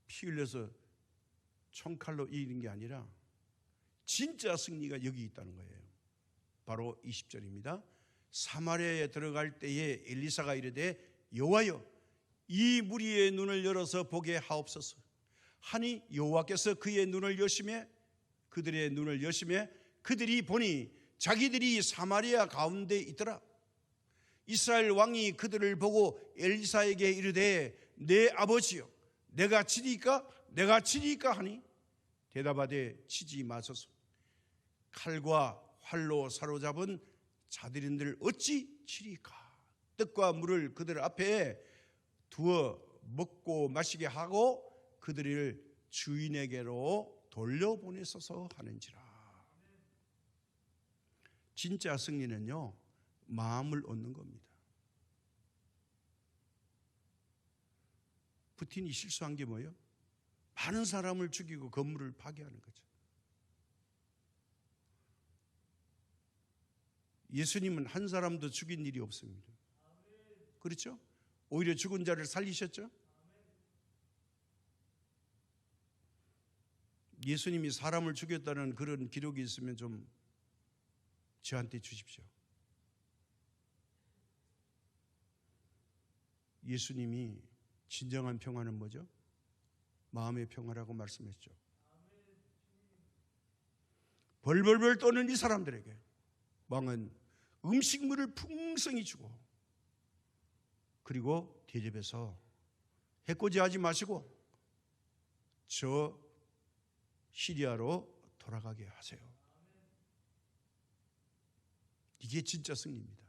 피 흘려서 총칼로 이기는 게 아니라 진짜 승리가 여기 있다는 거예요. 바로 20절입니다. 사마리아에 들어갈 때에 엘리사가 이르되 여호와여, 이 무리의 눈을 열어서 보게 하옵소서 하니 여호와께서 그의 눈을 여시매 그들의 눈을 여시매 그들이 보니 자기들이 사마리아 가운데 있더라. 이스라엘 왕이 그들을 보고 엘리사에게 이르되 내 아버지여, 내가 치리까? 내가 치리까? 하니 대답하되 치지 마소서. 칼과 활로 사로잡은 자들인들 어찌 치리까? 떡과 물을 그들 앞에 두어 먹고 마시게 하고 그들을 주인에게로 돌려보내소서 하는지라. 진짜 승리는요, 마음을 얻는 겁니다. 푸틴이 실수한 게 뭐예요? 많은 사람을 죽이고 건물을 파괴하는 거죠. 예수님은 한 사람도 죽인 일이 없습니다. 그렇죠? 오히려 죽은 자를 살리셨죠? 예수님이 사람을 죽였다는 그런 기록이 있으면 좀 저한테 주십시오. 예수님이 진정한 평화는 뭐죠? 마음의 평화라고 말씀했죠. 벌벌벌 떠는 이 사람들에게 왕은 음식물을 풍성히 주고 그리고 대접해서 해코지하지 마시고 저 시리아로 돌아가게 하세요. 이게 진짜 승리입니다.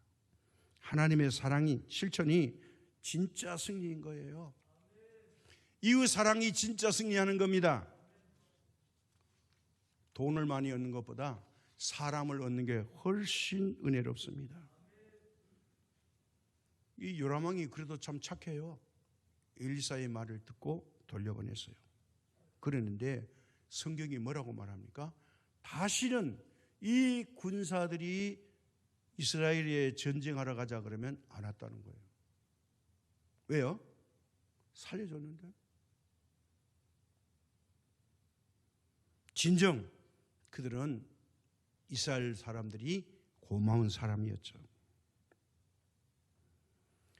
하나님의 사랑이, 실천이 진짜 승리인 거예요. 이웃 사랑이 진짜 승리하는 겁니다. 돈을 많이 얻는 것보다 사람을 얻는 게 훨씬 은혜롭습니다. 이 요람 왕이 그래도 참 착해요. 엘리사의 말을 듣고 돌려보냈어요. 그랬는데 성경이 뭐라고 말합니까? 다시는 이 군사들이 이스라엘에 전쟁하러 가자 그러면 안 왔다는 거예요. 왜요? 살려줬는데. 진정 그들은 이스라엘 사람들이 고마운 사람이었죠.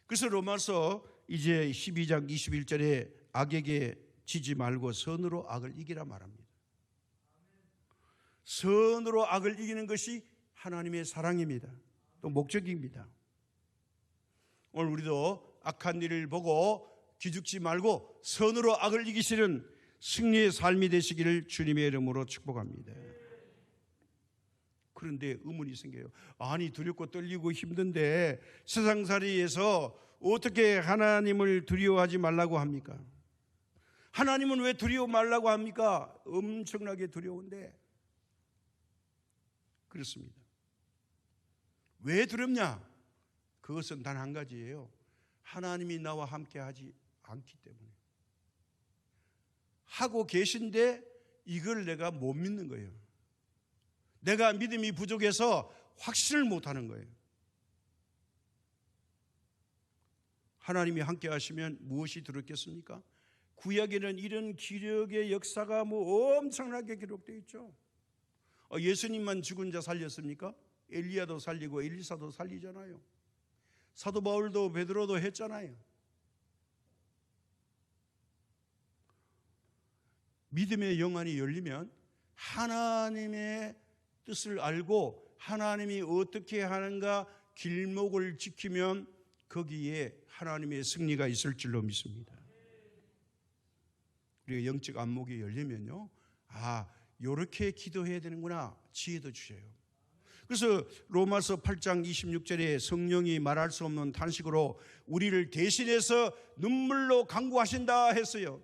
그래서 로마서 이제 12장 21절에 악에게 지지 말고 선으로 악을 이기라 말합니다. 선으로 악을 이기는 것이 하나님의 사랑입니다. 또 목적입니다. 오늘 우리도 악한 일을 보고 기죽지 말고 선으로 악을 이기시는 승리의 삶이 되시기를 주님의 이름으로 축복합니다. 그런데 의문이 생겨요. 아니, 두렵고 떨리고 힘든데 세상살이에서 어떻게 하나님을 두려워하지 말라고 합니까? 하나님은 왜 두려워 말라고 합니까? 엄청나게 두려운데. 그렇습니다. 왜 두렵냐? 그것은 단 한 가지예요. 하나님이 나와 함께 하지 않기 때문에. 하고 계신데 이걸 내가 못 믿는 거예요. 내가 믿음이 부족해서 확신을 못하는 거예요. 하나님이 함께 하시면 무엇이 두렵겠습니까? 구약에는 이런 기적의 역사가 엄청나게 기록되어 있죠. 예수님만 죽은 자 살렸습니까? 엘리야도 살리고 엘리사도 살리잖아요. 사도 바울도 베드로도 했잖아요. 믿음의 영안이 열리면 하나님의 뜻을 알고 하나님이 어떻게 하는가 길목을 지키면 거기에 하나님의 승리가 있을 줄로 믿습니다. 우리가 영적 안목이 열리면요, 이렇게 기도해야 되는구나 지혜도 주셔요. 그래서 로마서 8장 26절에 성령이 말할 수 없는 탄식으로 우리를 대신해서 눈물로 간구하신다 했어요.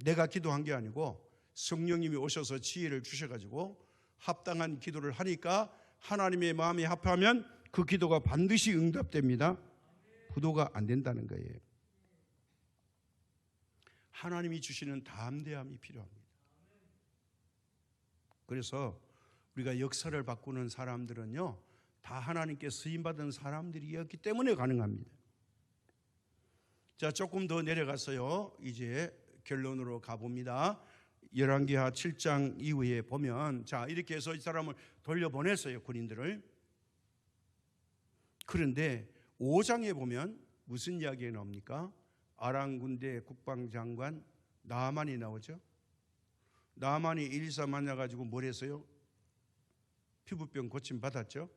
내가 기도한 게 아니고 성령님이 오셔서 지혜를 주셔가지고 합당한 기도를 하니까 하나님의 마음이 합하면 그 기도가 반드시 응답됩니다. 부도가 안 된다는 거예요. 하나님이 주시는 담대함이 필요합니다. 그래서 우리가 역사를 바꾸는 사람들은요, 다 하나님께 쓰임받은 사람들이었기 때문에 가능합니다. 자, 조금 더 내려가서요, 이제 결론으로 가봅니다. 열왕기하 7장 이후에 보면, 자, 이렇게 해서 이 사람을 돌려보냈어요, 군인들을. 그런데 5장에 보면 무슨 이야기가 나옵니까? 아람 군대 국방장관 나아만이 나오죠. 나아만이 일사 만나가지고 뭘 했어요? 피부병 고침 받았죠.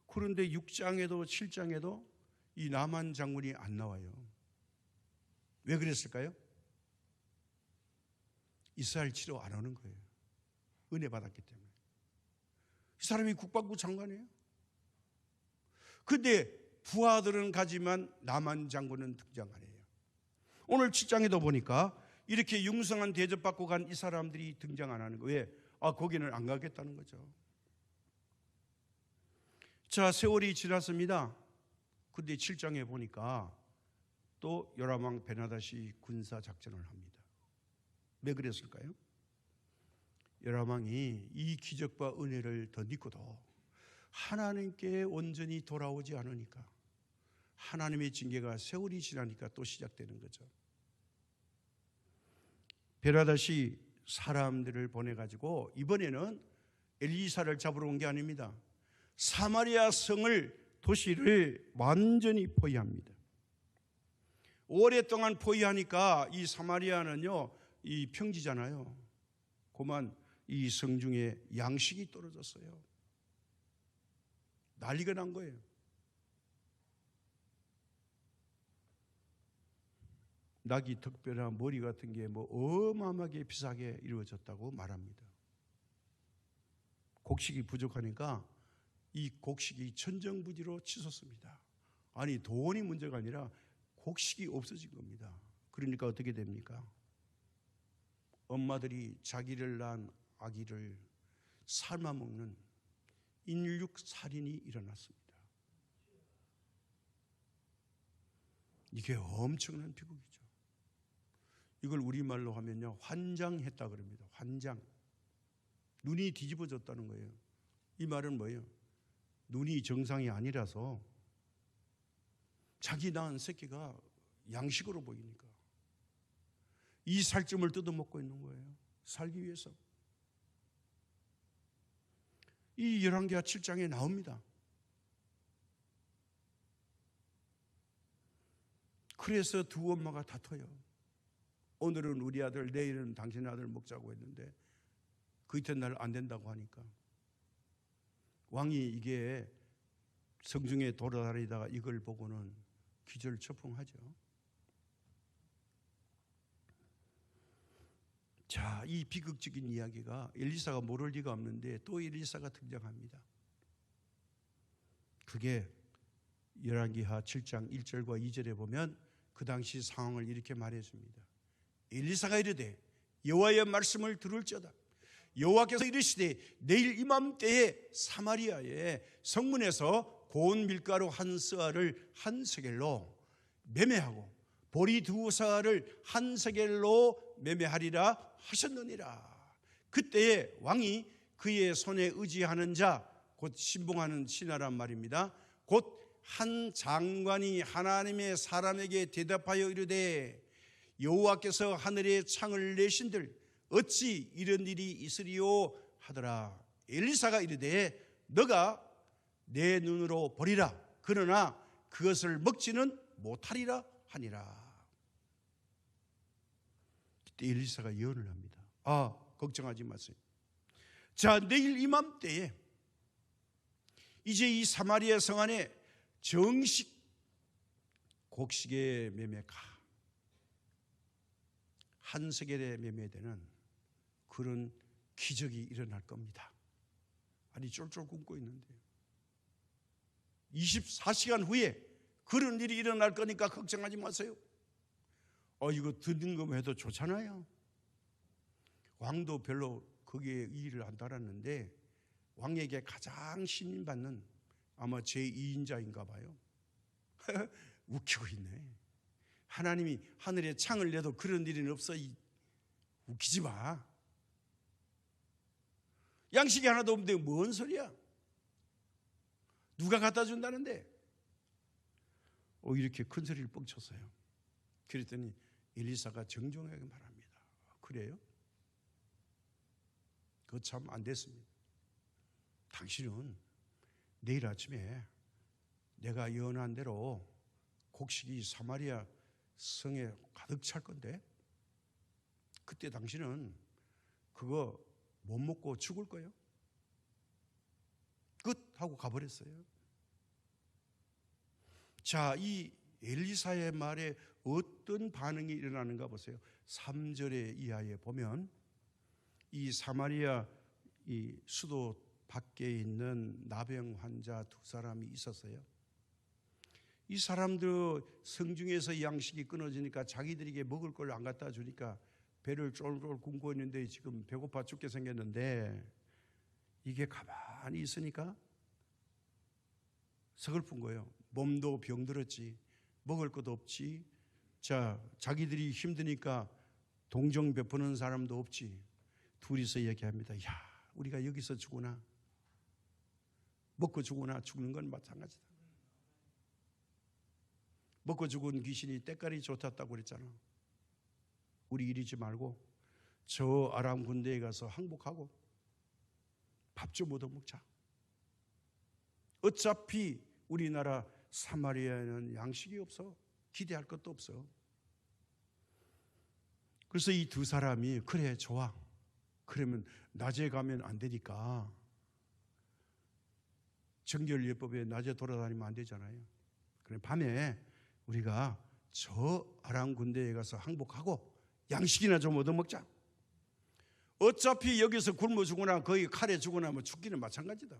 그런데 6장에도 7장에도 이 나아만 장군이 안 나와요. 왜 그랬을까요? 이스라엘 치러 안 오는 거예요. 은혜 받았기 때문에. 이 사람이 국방부 장관이에요. 근데 부하들은 가지만 나만 장군은 등장 안 해요. 오늘 7장에도 보니까 이렇게 융성한 대접받고 간 이 사람들이 등장 안 하는 거예요. 왜? 거기는 안 가겠다는 거죠. 자, 세월이 지났습니다. 근데 7장에 보니까 또 요람왕 베나닷이 군사 작전을 합니다. 왜 그랬을까요? 요람왕이 이 기적과 은혜를 덧입고도 하나님께 온전히 돌아오지 않으니까 하나님의 징계가 세월이 지나니까 또 시작되는 거죠. 베나닷이 사람들을 보내가지고 이번에는 엘리사를 잡으러 온 게 아닙니다. 사마리아 성을, 도시를 완전히 포위합니다. 오랫동안 포위하니까 이 사마리아는요, 이 평지잖아요. 그만 이 성 중에 양식이 떨어졌어요. 난리가 난 거예요. 낙이 덕배나 머리 같은 게 어마어마하게 비싸게 이루어졌다고 말합니다. 곡식이 부족하니까 이 곡식이 천정부지로 치솟습니다. 아니, 돈이 문제가 아니라 곡식이 없어진 겁니다. 그러니까 어떻게 됩니까? 엄마들이 자기를 낳은 아기를 삶아먹는 인육살인이 일어났습니다. 이게 엄청난 비극이죠. 이걸 우리말로 하면요, 환장했다 그럽니다. 환장. 눈이 뒤집어졌다는 거예요. 이 말은 뭐예요? 눈이 정상이 아니라서 자기 낳은 새끼가 양식으로 보이니까 이 살점을 뜯어먹고 있는 거예요. 살기 위해서. 이 열왕기하 7장에 나옵니다. 그래서 두 엄마가 다퉈요. 오늘은 우리 아들, 내일은 당신의 아들 먹자고 했는데 그 이튿날 안 된다고 하니까 왕이 이게 성중에 돌아다니다가 이걸 보고는 기절초풍하죠. 자, 이 비극적인 이야기가 엘리사가 모를 리가 없는데 또 엘리사가 등장합니다. 그게 열왕기하 7장 1절과 2절에 보면 그 당시 상황을 이렇게 말해줍니다. 엘리사가 이르되 여호와의 말씀을 들을지어다. 여호와께서 이르시되 내일 이맘때에 사마리아의 성문에서 고운 밀가루 한 스아를 한 세겔로 매매하고 보리 두 사를 한 세겔로 매매하리라 하셨느니라. 그때에 왕이 그의 손에 의지하는 자, 곧 신봉하는 신하란 말입니다. 곧 한 장관이 하나님의 사람에게 대답하여 이르되 여호와께서 하늘에 창을 내신들 어찌 이런 일이 있으리요 하더라. 엘리사가 이르되 너가 내 눈으로 보리라. 그러나 그것을 먹지는 못하리라 하니라. 그때 엘리사가 예언을 합니다. 걱정하지 마세요. 자, 내일 이맘때에 이제 이 사마리아 성 안에 정식 곡식의 매매가 한 세겔에 매매되는 그런 기적이 일어날 겁니다. 아니 쫄쫄 굶고 있는데 24시간 후에 그런 일이 일어날 거니까 걱정하지 마세요. 이거 듣는 것만 해도 좋잖아요. 왕도 별로 거기에 이의를 안 달았는데 왕에게 가장 신임받는 아마 제2인자인가 봐요. 웃기고 있네. 하나님이 하늘에 창을 내도 그런 일은 없어. 웃기지 마. 양식이 하나도 없는데 뭔 소리야? 누가 갖다 준다는데? 이렇게 큰 소리를 뻥쳤어요. 그랬더니 엘리사가 정중하게 말합니다. 그래요? 그거 참 안 됐습니다. 당신은 내일 아침에 내가 예언한 대로 곡식이 사마리아 성에 가득 찰 건데 그때 당신은 그거 못 먹고 죽을 거예요. 끝 하고 가버렸어요. 자, 이 엘리사의 말에 어떤 반응이 일어나는가 보세요. 3절의 이하에 보면 이 사마리아 이 수도 밖에 있는 나병 환자 두 사람이 있었어요. 이 사람들 성중에서 양식이 끊어지니까 자기들에게 먹을 걸 안 갖다 주니까 배를 쫄쫄 굶고 있는데 지금 배고파 죽게 생겼는데 이게 가만히 있으니까 서글픈 거예요. 몸도 병들었지, 먹을 것도 없지. 자, 자기들이 힘드니까 동정 베푸는 사람도 없지. 둘이서 얘기합니다. 야, 우리가 여기서 죽으나 먹고 죽으나 죽는 건 마찬가지다. 먹고 죽은 귀신이 때깔이 좋았다고 그랬잖아. 우리 이러지 말고 저 아람 군대에 가서 항복하고 밥 좀 얻어 먹자. 어차피 우리나라 사마리아에는 양식이 없어. 기대할 것도 없어. 그래서 이 두 사람이 그래 좋아. 그러면 낮에 가면 안 되니까 정결예법에 낮에 돌아다니면 안 되잖아요. 그래 밤에 우리가 저 아람 군대에 가서 항복하고 양식이나 좀 얻어먹자. 어차피 여기서 굶어 죽거나 거기 칼에 죽거나 뭐 죽기는 마찬가지다.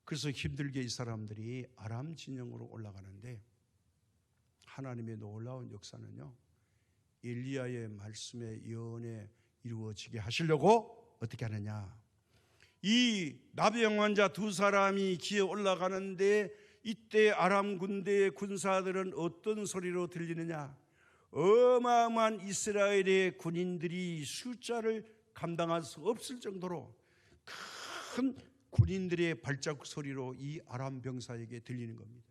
그래서 힘들게 이 사람들이 아람 진영으로 올라가는데 하나님의 놀라운 역사는요, 엘리야의 말씀의 예언에 이루어지게 하시려고 어떻게 하느냐, 이 나병 환자 두 사람이 기어 올라가는데 이때 아람 군대의 군사들은 어떤 소리로 들리느냐, 어마어마한 이스라엘의 군인들이 숫자를 감당할 수 없을 정도로 큰 군인들의 발자국 소리로 이 아람 병사에게 들리는 겁니다.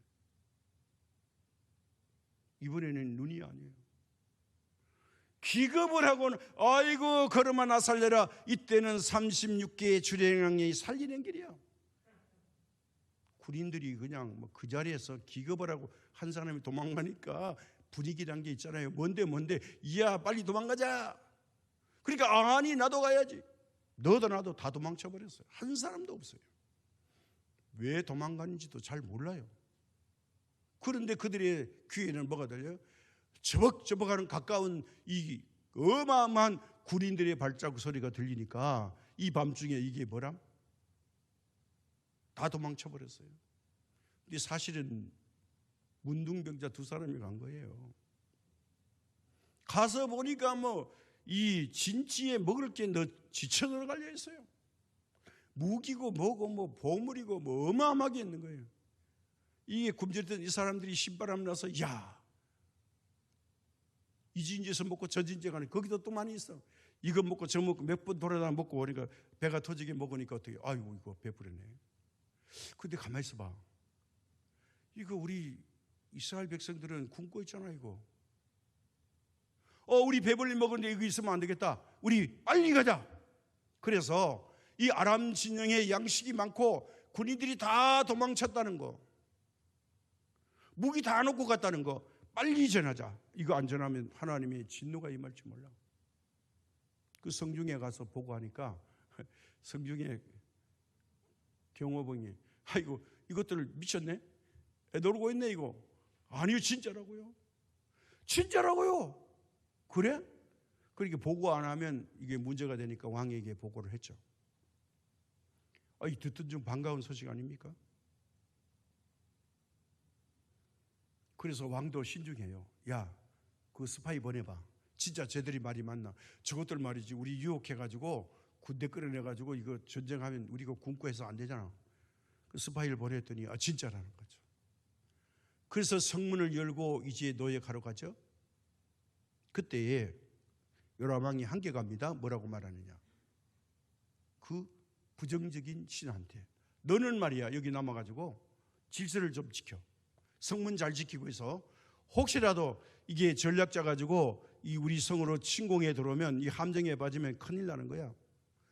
이번에는 눈이 아니에요. 기겁을 하고는 아이고 걸음아 나 살려라. 이때는 36개의 주량이 살리는 길이야. 군인들이 그냥 그 자리에서 기겁을 하고 한 사람이 도망가니까 분위기란 게 있잖아요. 뭔데 이야 빨리 도망가자. 그러니까 아니 나도 가야지. 너도 나도 다 도망쳐 버렸어요. 한 사람도 없어요. 왜 도망가는지도 잘 몰라요. 그런데 그들의 귀에는 뭐가 들려요? 저벅저벅하는 가까운 이 어마어마한 군인들의 발자국 소리가 들리니까 이 밤중에 이게 뭐람? 다 도망쳐 버렸어요. 근데 사실은 문둥병자 2사람이 간 거예요. 가서 보니까 이 진지에 먹을 게 지쳐 들어갈려 있어요. 무기고 뭐고 보물이고 어마어마하게 있는 거예요. 이게 굶주렸던 이 사람들이 신바람 나서 야, 이 진지에서 먹고 저 진지에 가니 거기도 또 많이 있어. 이거 먹고 저 먹고 몇 번 돌아다 먹고 오니까 배가 터지게 먹으니까 어떻게 아이고 이거 배부르네. 근데 가만히 있어봐. 이거 우리 이스라엘 백성들은 굶고 있잖아 이거. 우리 배불리 먹었는데 이거 있으면 안 되겠다. 우리 빨리 가자. 그래서 이 아람 진영에 양식이 많고 군인들이 다 도망쳤다는 거, 무기 다 놓고 갔다는 거 빨리 전하자. 이거 안 전하면 하나님의 진노가 임할지 몰라. 그 성중에 가서 보고하니까 성중에 경호봉이 아이고 이것들 미쳤네. 애 놀고 있네 이거. 아니요 진짜라고요. 진짜라고요. 그래? 그러니까 보고 안 하면 이게 문제가 되니까 왕에게 보고를 했죠. 이 듣던 중 반가운 소식 아닙니까? 그래서 왕도 신중해요. 야, 그 스파이 보내봐. 진짜 쟤들이 말이 맞나? 저것들 말이지 우리 유혹해가지고 군대 끌어내가지고 이거 전쟁하면 우리가 굶고 해서 안 되잖아. 그 스파이를 보냈더니 진짜라는 거죠. 그래서 성문을 열고 이제 노예가로 가죠. 그때에 요람왕이 한계갑니다. 뭐라고 말하느냐? 그 부정적인 신한테 너는 말이야 여기 남아가지고 질서를 좀 지켜. 성문 잘 지키고 있어. 혹시라도 이게 전략자 가지고 이 우리 성으로 침공해 들어오면 이 함정에 빠지면 큰일 나는 거야.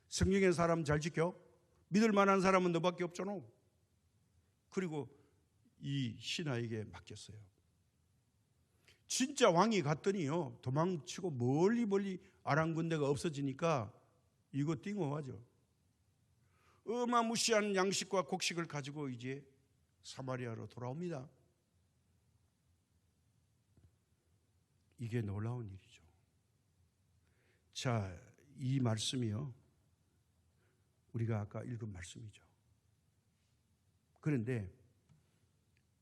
성령의 사람 잘 지켜. 믿을 만한 사람은 너밖에 없잖아. 그리고 이 신하에게 맡겼어요. 진짜 왕이 갔더니요 도망치고 멀리 아람 군대가 없어지니까 이거 띵호하죠. 어마무시한 양식과 곡식을 가지고 이제 사마리아로 돌아옵니다. 이게 놀라운 일이죠. 자, 이 말씀이요 우리가 아까 읽은 말씀이죠. 그런데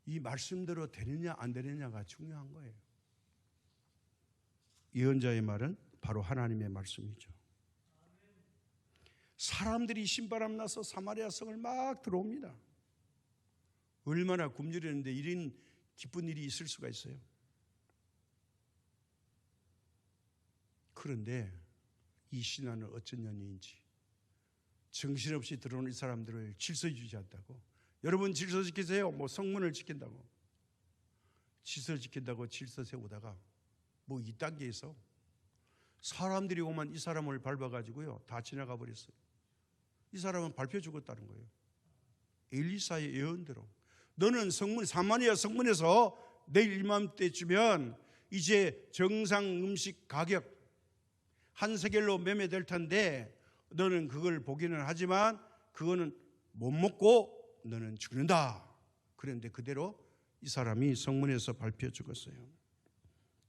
이 말씀대로 되느냐 안 되느냐가 중요한 거예요. 예언자의 말은 바로 하나님의 말씀이죠. 사람들이 신바람 나서 사마리아 성을 막 들어옵니다. 얼마나 굶주렸는데 이런 기쁜 일이 있을 수가 있어요. 그런데 이 신하는 어쩐 년인지 정신없이 들어오는 이 사람들을 질서 주지 않다고. 여러분 질서 지키세요. 성문을 지킨다고. 질서 지킨다고 질서 세우다가 이 단계에서 사람들이 오면 이 사람을 밟아가지고요 다 지나가 버렸어요. 이 사람은 밟혀 죽었다는 거예요. 엘리사의 예언대로 너는 성문 사마리아 성문에서 내일 이맘때쯤면 이제 정상 음식 가격 한 세겔로 매매될 텐데 너는 그걸 보기는 하지만 그거는 못 먹고 너는 죽는다. 그런데 그대로 이 사람이 성문에서 밟혀 죽었어요.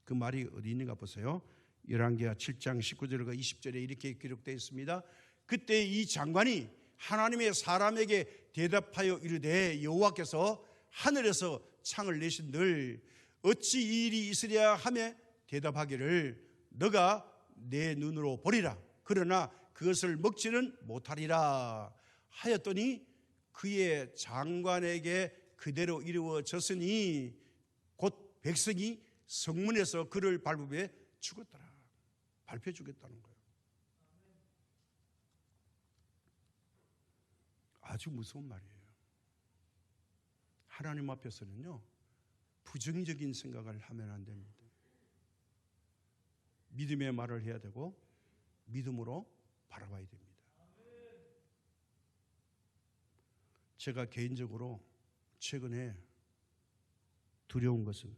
그 말이 어디 있는가 보세요. 열왕기하 7장 19절과 20절에 이렇게 기록되어 있습니다. 그때 이 장관이 하나님의 사람에게 대답하여 이르되 여호와께서 하늘에서 창을 내신들 어찌 이 일이 있으랴 하며 대답하기를 너가 내 눈으로 보리라. 그러나 그것을 먹지는 못하리라 하였더니 그의 장관에게 그대로 이루어졌으니 곧 백성이 성문에서 그를 밟으며 죽었더라. 발표해 주겠다는 거예요. 아주 무서운 말이에요. 하나님 앞에서는요, 부정적인 생각을 하면 안 됩니다. 믿음의 말을 해야 되고 믿음으로 바라봐야 됩니다. 제가 개인적으로 최근에 두려운 것은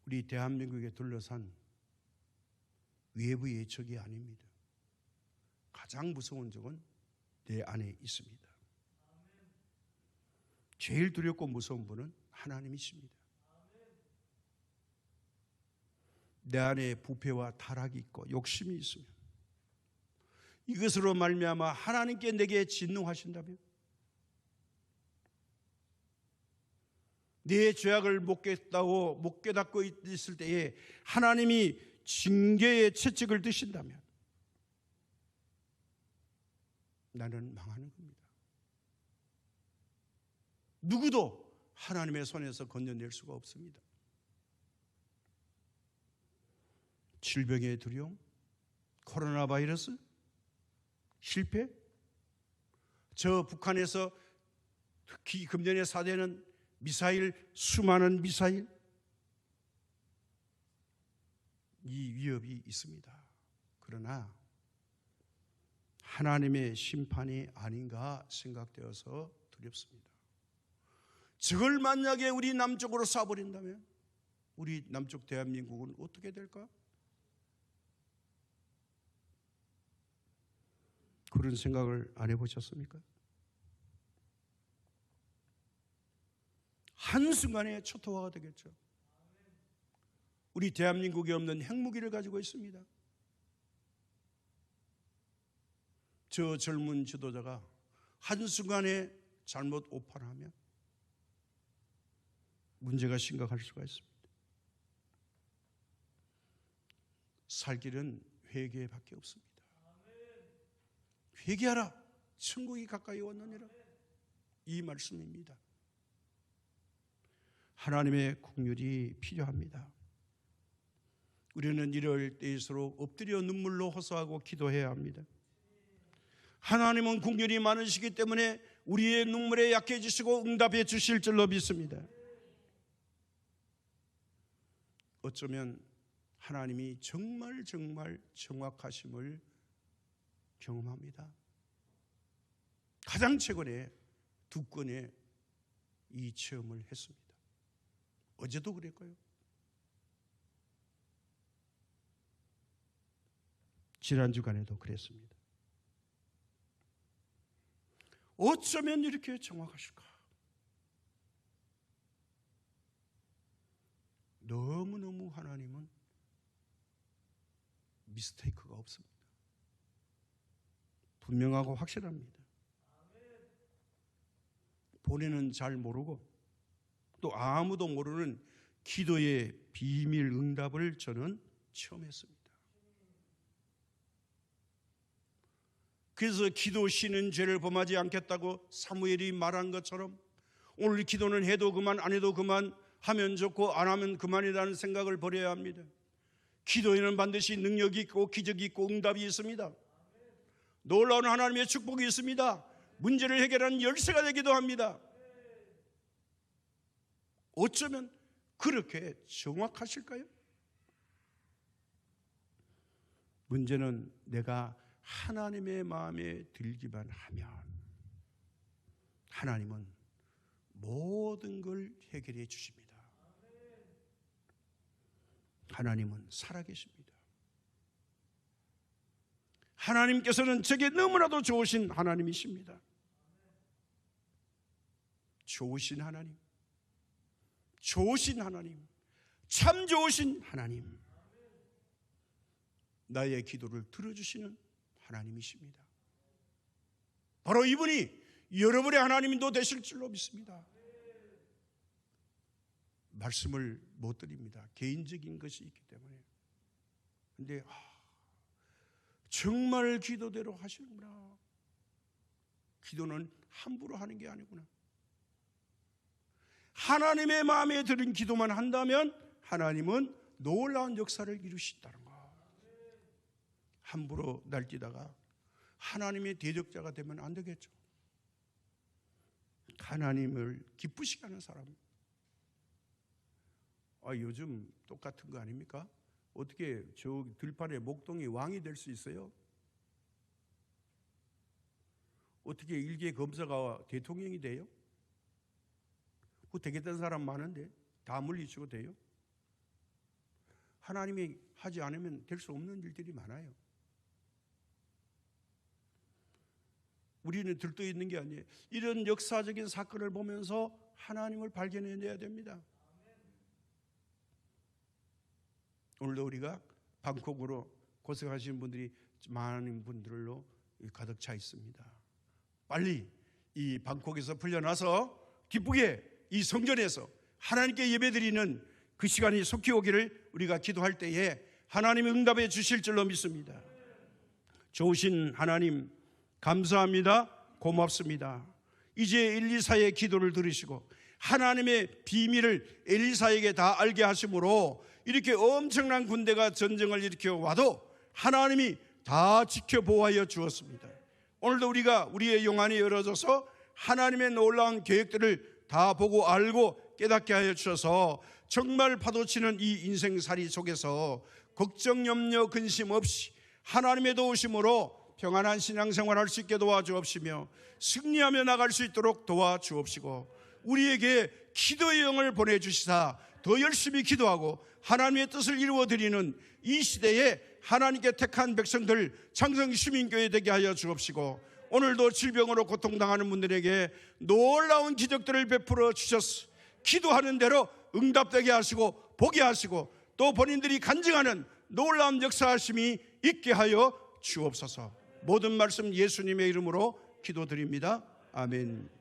우리 대한민국에 둘러싼 외부의 적이 아닙니다. 가장 무서운 적은 내 안에 있습니다. 제일 두렵고 무서운 분은 하나님이십니다. 내 안에 부패와 타락이 있고 욕심이 있으면 이것으로 말미암아 하나님께 내게 진노하신다면 내 죄악을 못 깨닫고 있을 때에 하나님이 징계의 채찍을 드신다면 나는 망하는 겁니다. 누구도 하나님의 손에서 건져낼 수가 없습니다. 질병의 두려움, 코로나 바이러스, 실패, 저 북한에서 특히 금년에 사대는 미사일, 수많은 미사일, 이 위협이 있습니다. 그러나 하나님의 심판이 아닌가 생각되어서 두렵습니다. 저걸 만약에 우리 남쪽으로 쏴버린다면 우리 남쪽 대한민국은 어떻게 될까? 그런 생각을 안 해보셨습니까? 한순간에 초토화가 되겠죠. 우리 대한민국에 없는 핵무기를 가지고 있습니다. 저 젊은 지도자가 한순간에 잘못 오판하면 문제가 심각할 수가 있습니다. 살 길은 회개밖에 없습니다. 회개하라, 천국이 가까이 왔느니라, 이 말씀입니다. 하나님의 긍휼이 필요합니다. 우리는 이럴 때일수록 엎드려 눈물로 호소하고 기도해야 합니다. 하나님은 긍휼이 많으시기 때문에 우리의 눈물에 약해지시고 응답해 주실 줄로 믿습니다. 어쩌면 하나님이 정말 정확하심을 경험합니다. 가장 최근에 2건의 이 체험을 했습니다. 어제도 그랬고요. 지난 주간에도 그랬습니다. 어쩌면 이렇게 정확하실까? 너무너무 하나님은 미스테이크가 없습니다. 분명하고 확실합니다. 본인은 잘 모르고 또 아무도 모르는 기도의 비밀 응답을 저는 체험했습니다. 그래서 기도 쉬는 죄를 범하지 않겠다고 사무엘이 말한 것처럼 오늘 기도는 해도 그만 안 해도 그만, 하면 좋고 안 하면 그만이라는 생각을 버려야 합니다. 기도에는 반드시 능력이 있고 기적이 있고 응답이 있습니다. 놀라운 하나님의 축복이 있습니다. 문제를 해결하는 열쇠가 되기도 합니다. 어쩌면 그렇게 정확하실까요? 문제는 내가 하나님의 마음에 들기만 하면 하나님은 모든 걸 해결해 주십니다. 하나님은 살아계십니다. 하나님께서는 제게 너무나도 좋으신 하나님이십니다. 좋으신 하나님, 좋으신 하나님, 참 좋으신 하나님, 나의 기도를 들어주시는 하나님이십니다. 바로 이분이 여러분의 하나님도 되실 줄로 믿습니다. 말씀을 못 드립니다. 개인적인 것이 있기 때문에. 그런데 정말 기도대로 하시는구나. 기도는 함부로 하는 게 아니구나. 하나님의 마음에 드는 기도만 한다면 하나님은 놀라운 역사를 이루신다는 거. 함부로 날뛰다가 하나님의 대적자가 되면 안 되겠죠. 하나님을 기쁘시게 하는 사람. 요즘 똑같은 거 아닙니까? 어떻게 저 들판에 목동이 왕이 될 수 있어요? 어떻게 일개 검사가 대통령이 돼요? 그거 되겠다는 사람 많은데 다 물리치고 돼요? 하나님이 하지 않으면 될 수 없는 일들이 많아요. 우리는 들떠 있는 게 아니에요. 이런 역사적인 사건을 보면서 하나님을 발견해내야 됩니다. 오늘도 우리가 방콕으로 고생하시는 분들이 많은 분들로 가득 차 있습니다. 빨리 이 방콕에서 풀려나서 기쁘게 이 성전에서 하나님께 예배드리는 그 시간이 속히 오기를 우리가 기도할 때에 하나님이 응답해 주실 줄로 믿습니다. 좋으신 하나님 감사합니다. 고맙습니다. 이제 엘리사의 기도를 들으시고 하나님의 비밀을 엘리사에게 다 알게 하심으로 이렇게 엄청난 군대가 전쟁을 일으켜 와도 하나님이 다 지켜보호하여 주었습니다. 오늘도 우리가 우리의 영안이 열어져서 하나님의 놀라운 계획들을 다 보고 알고 깨닫게 하여 주셔서 정말 파도치는 이 인생살이 속에서 걱정, 염려, 근심 없이 하나님의 도우심으로 평안한 신앙생활 할 수 있게 도와주옵시며 승리하며 나갈 수 있도록 도와주옵시고 우리에게 기도의 영을 보내주시사 더 열심히 기도하고 하나님의 뜻을 이루어드리는 이 시대에 하나님께 택한 백성들 창성 시민교회 되게 하여 주옵시고 오늘도 질병으로 고통당하는 분들에게 놀라운 기적들을 베풀어 주셔서 기도하는 대로 응답되게 하시고 보게 하시고 또 본인들이 간증하는 놀라운 역사하심이 있게 하여 주옵소서. 모든 말씀 예수님의 이름으로 기도드립니다. 아멘.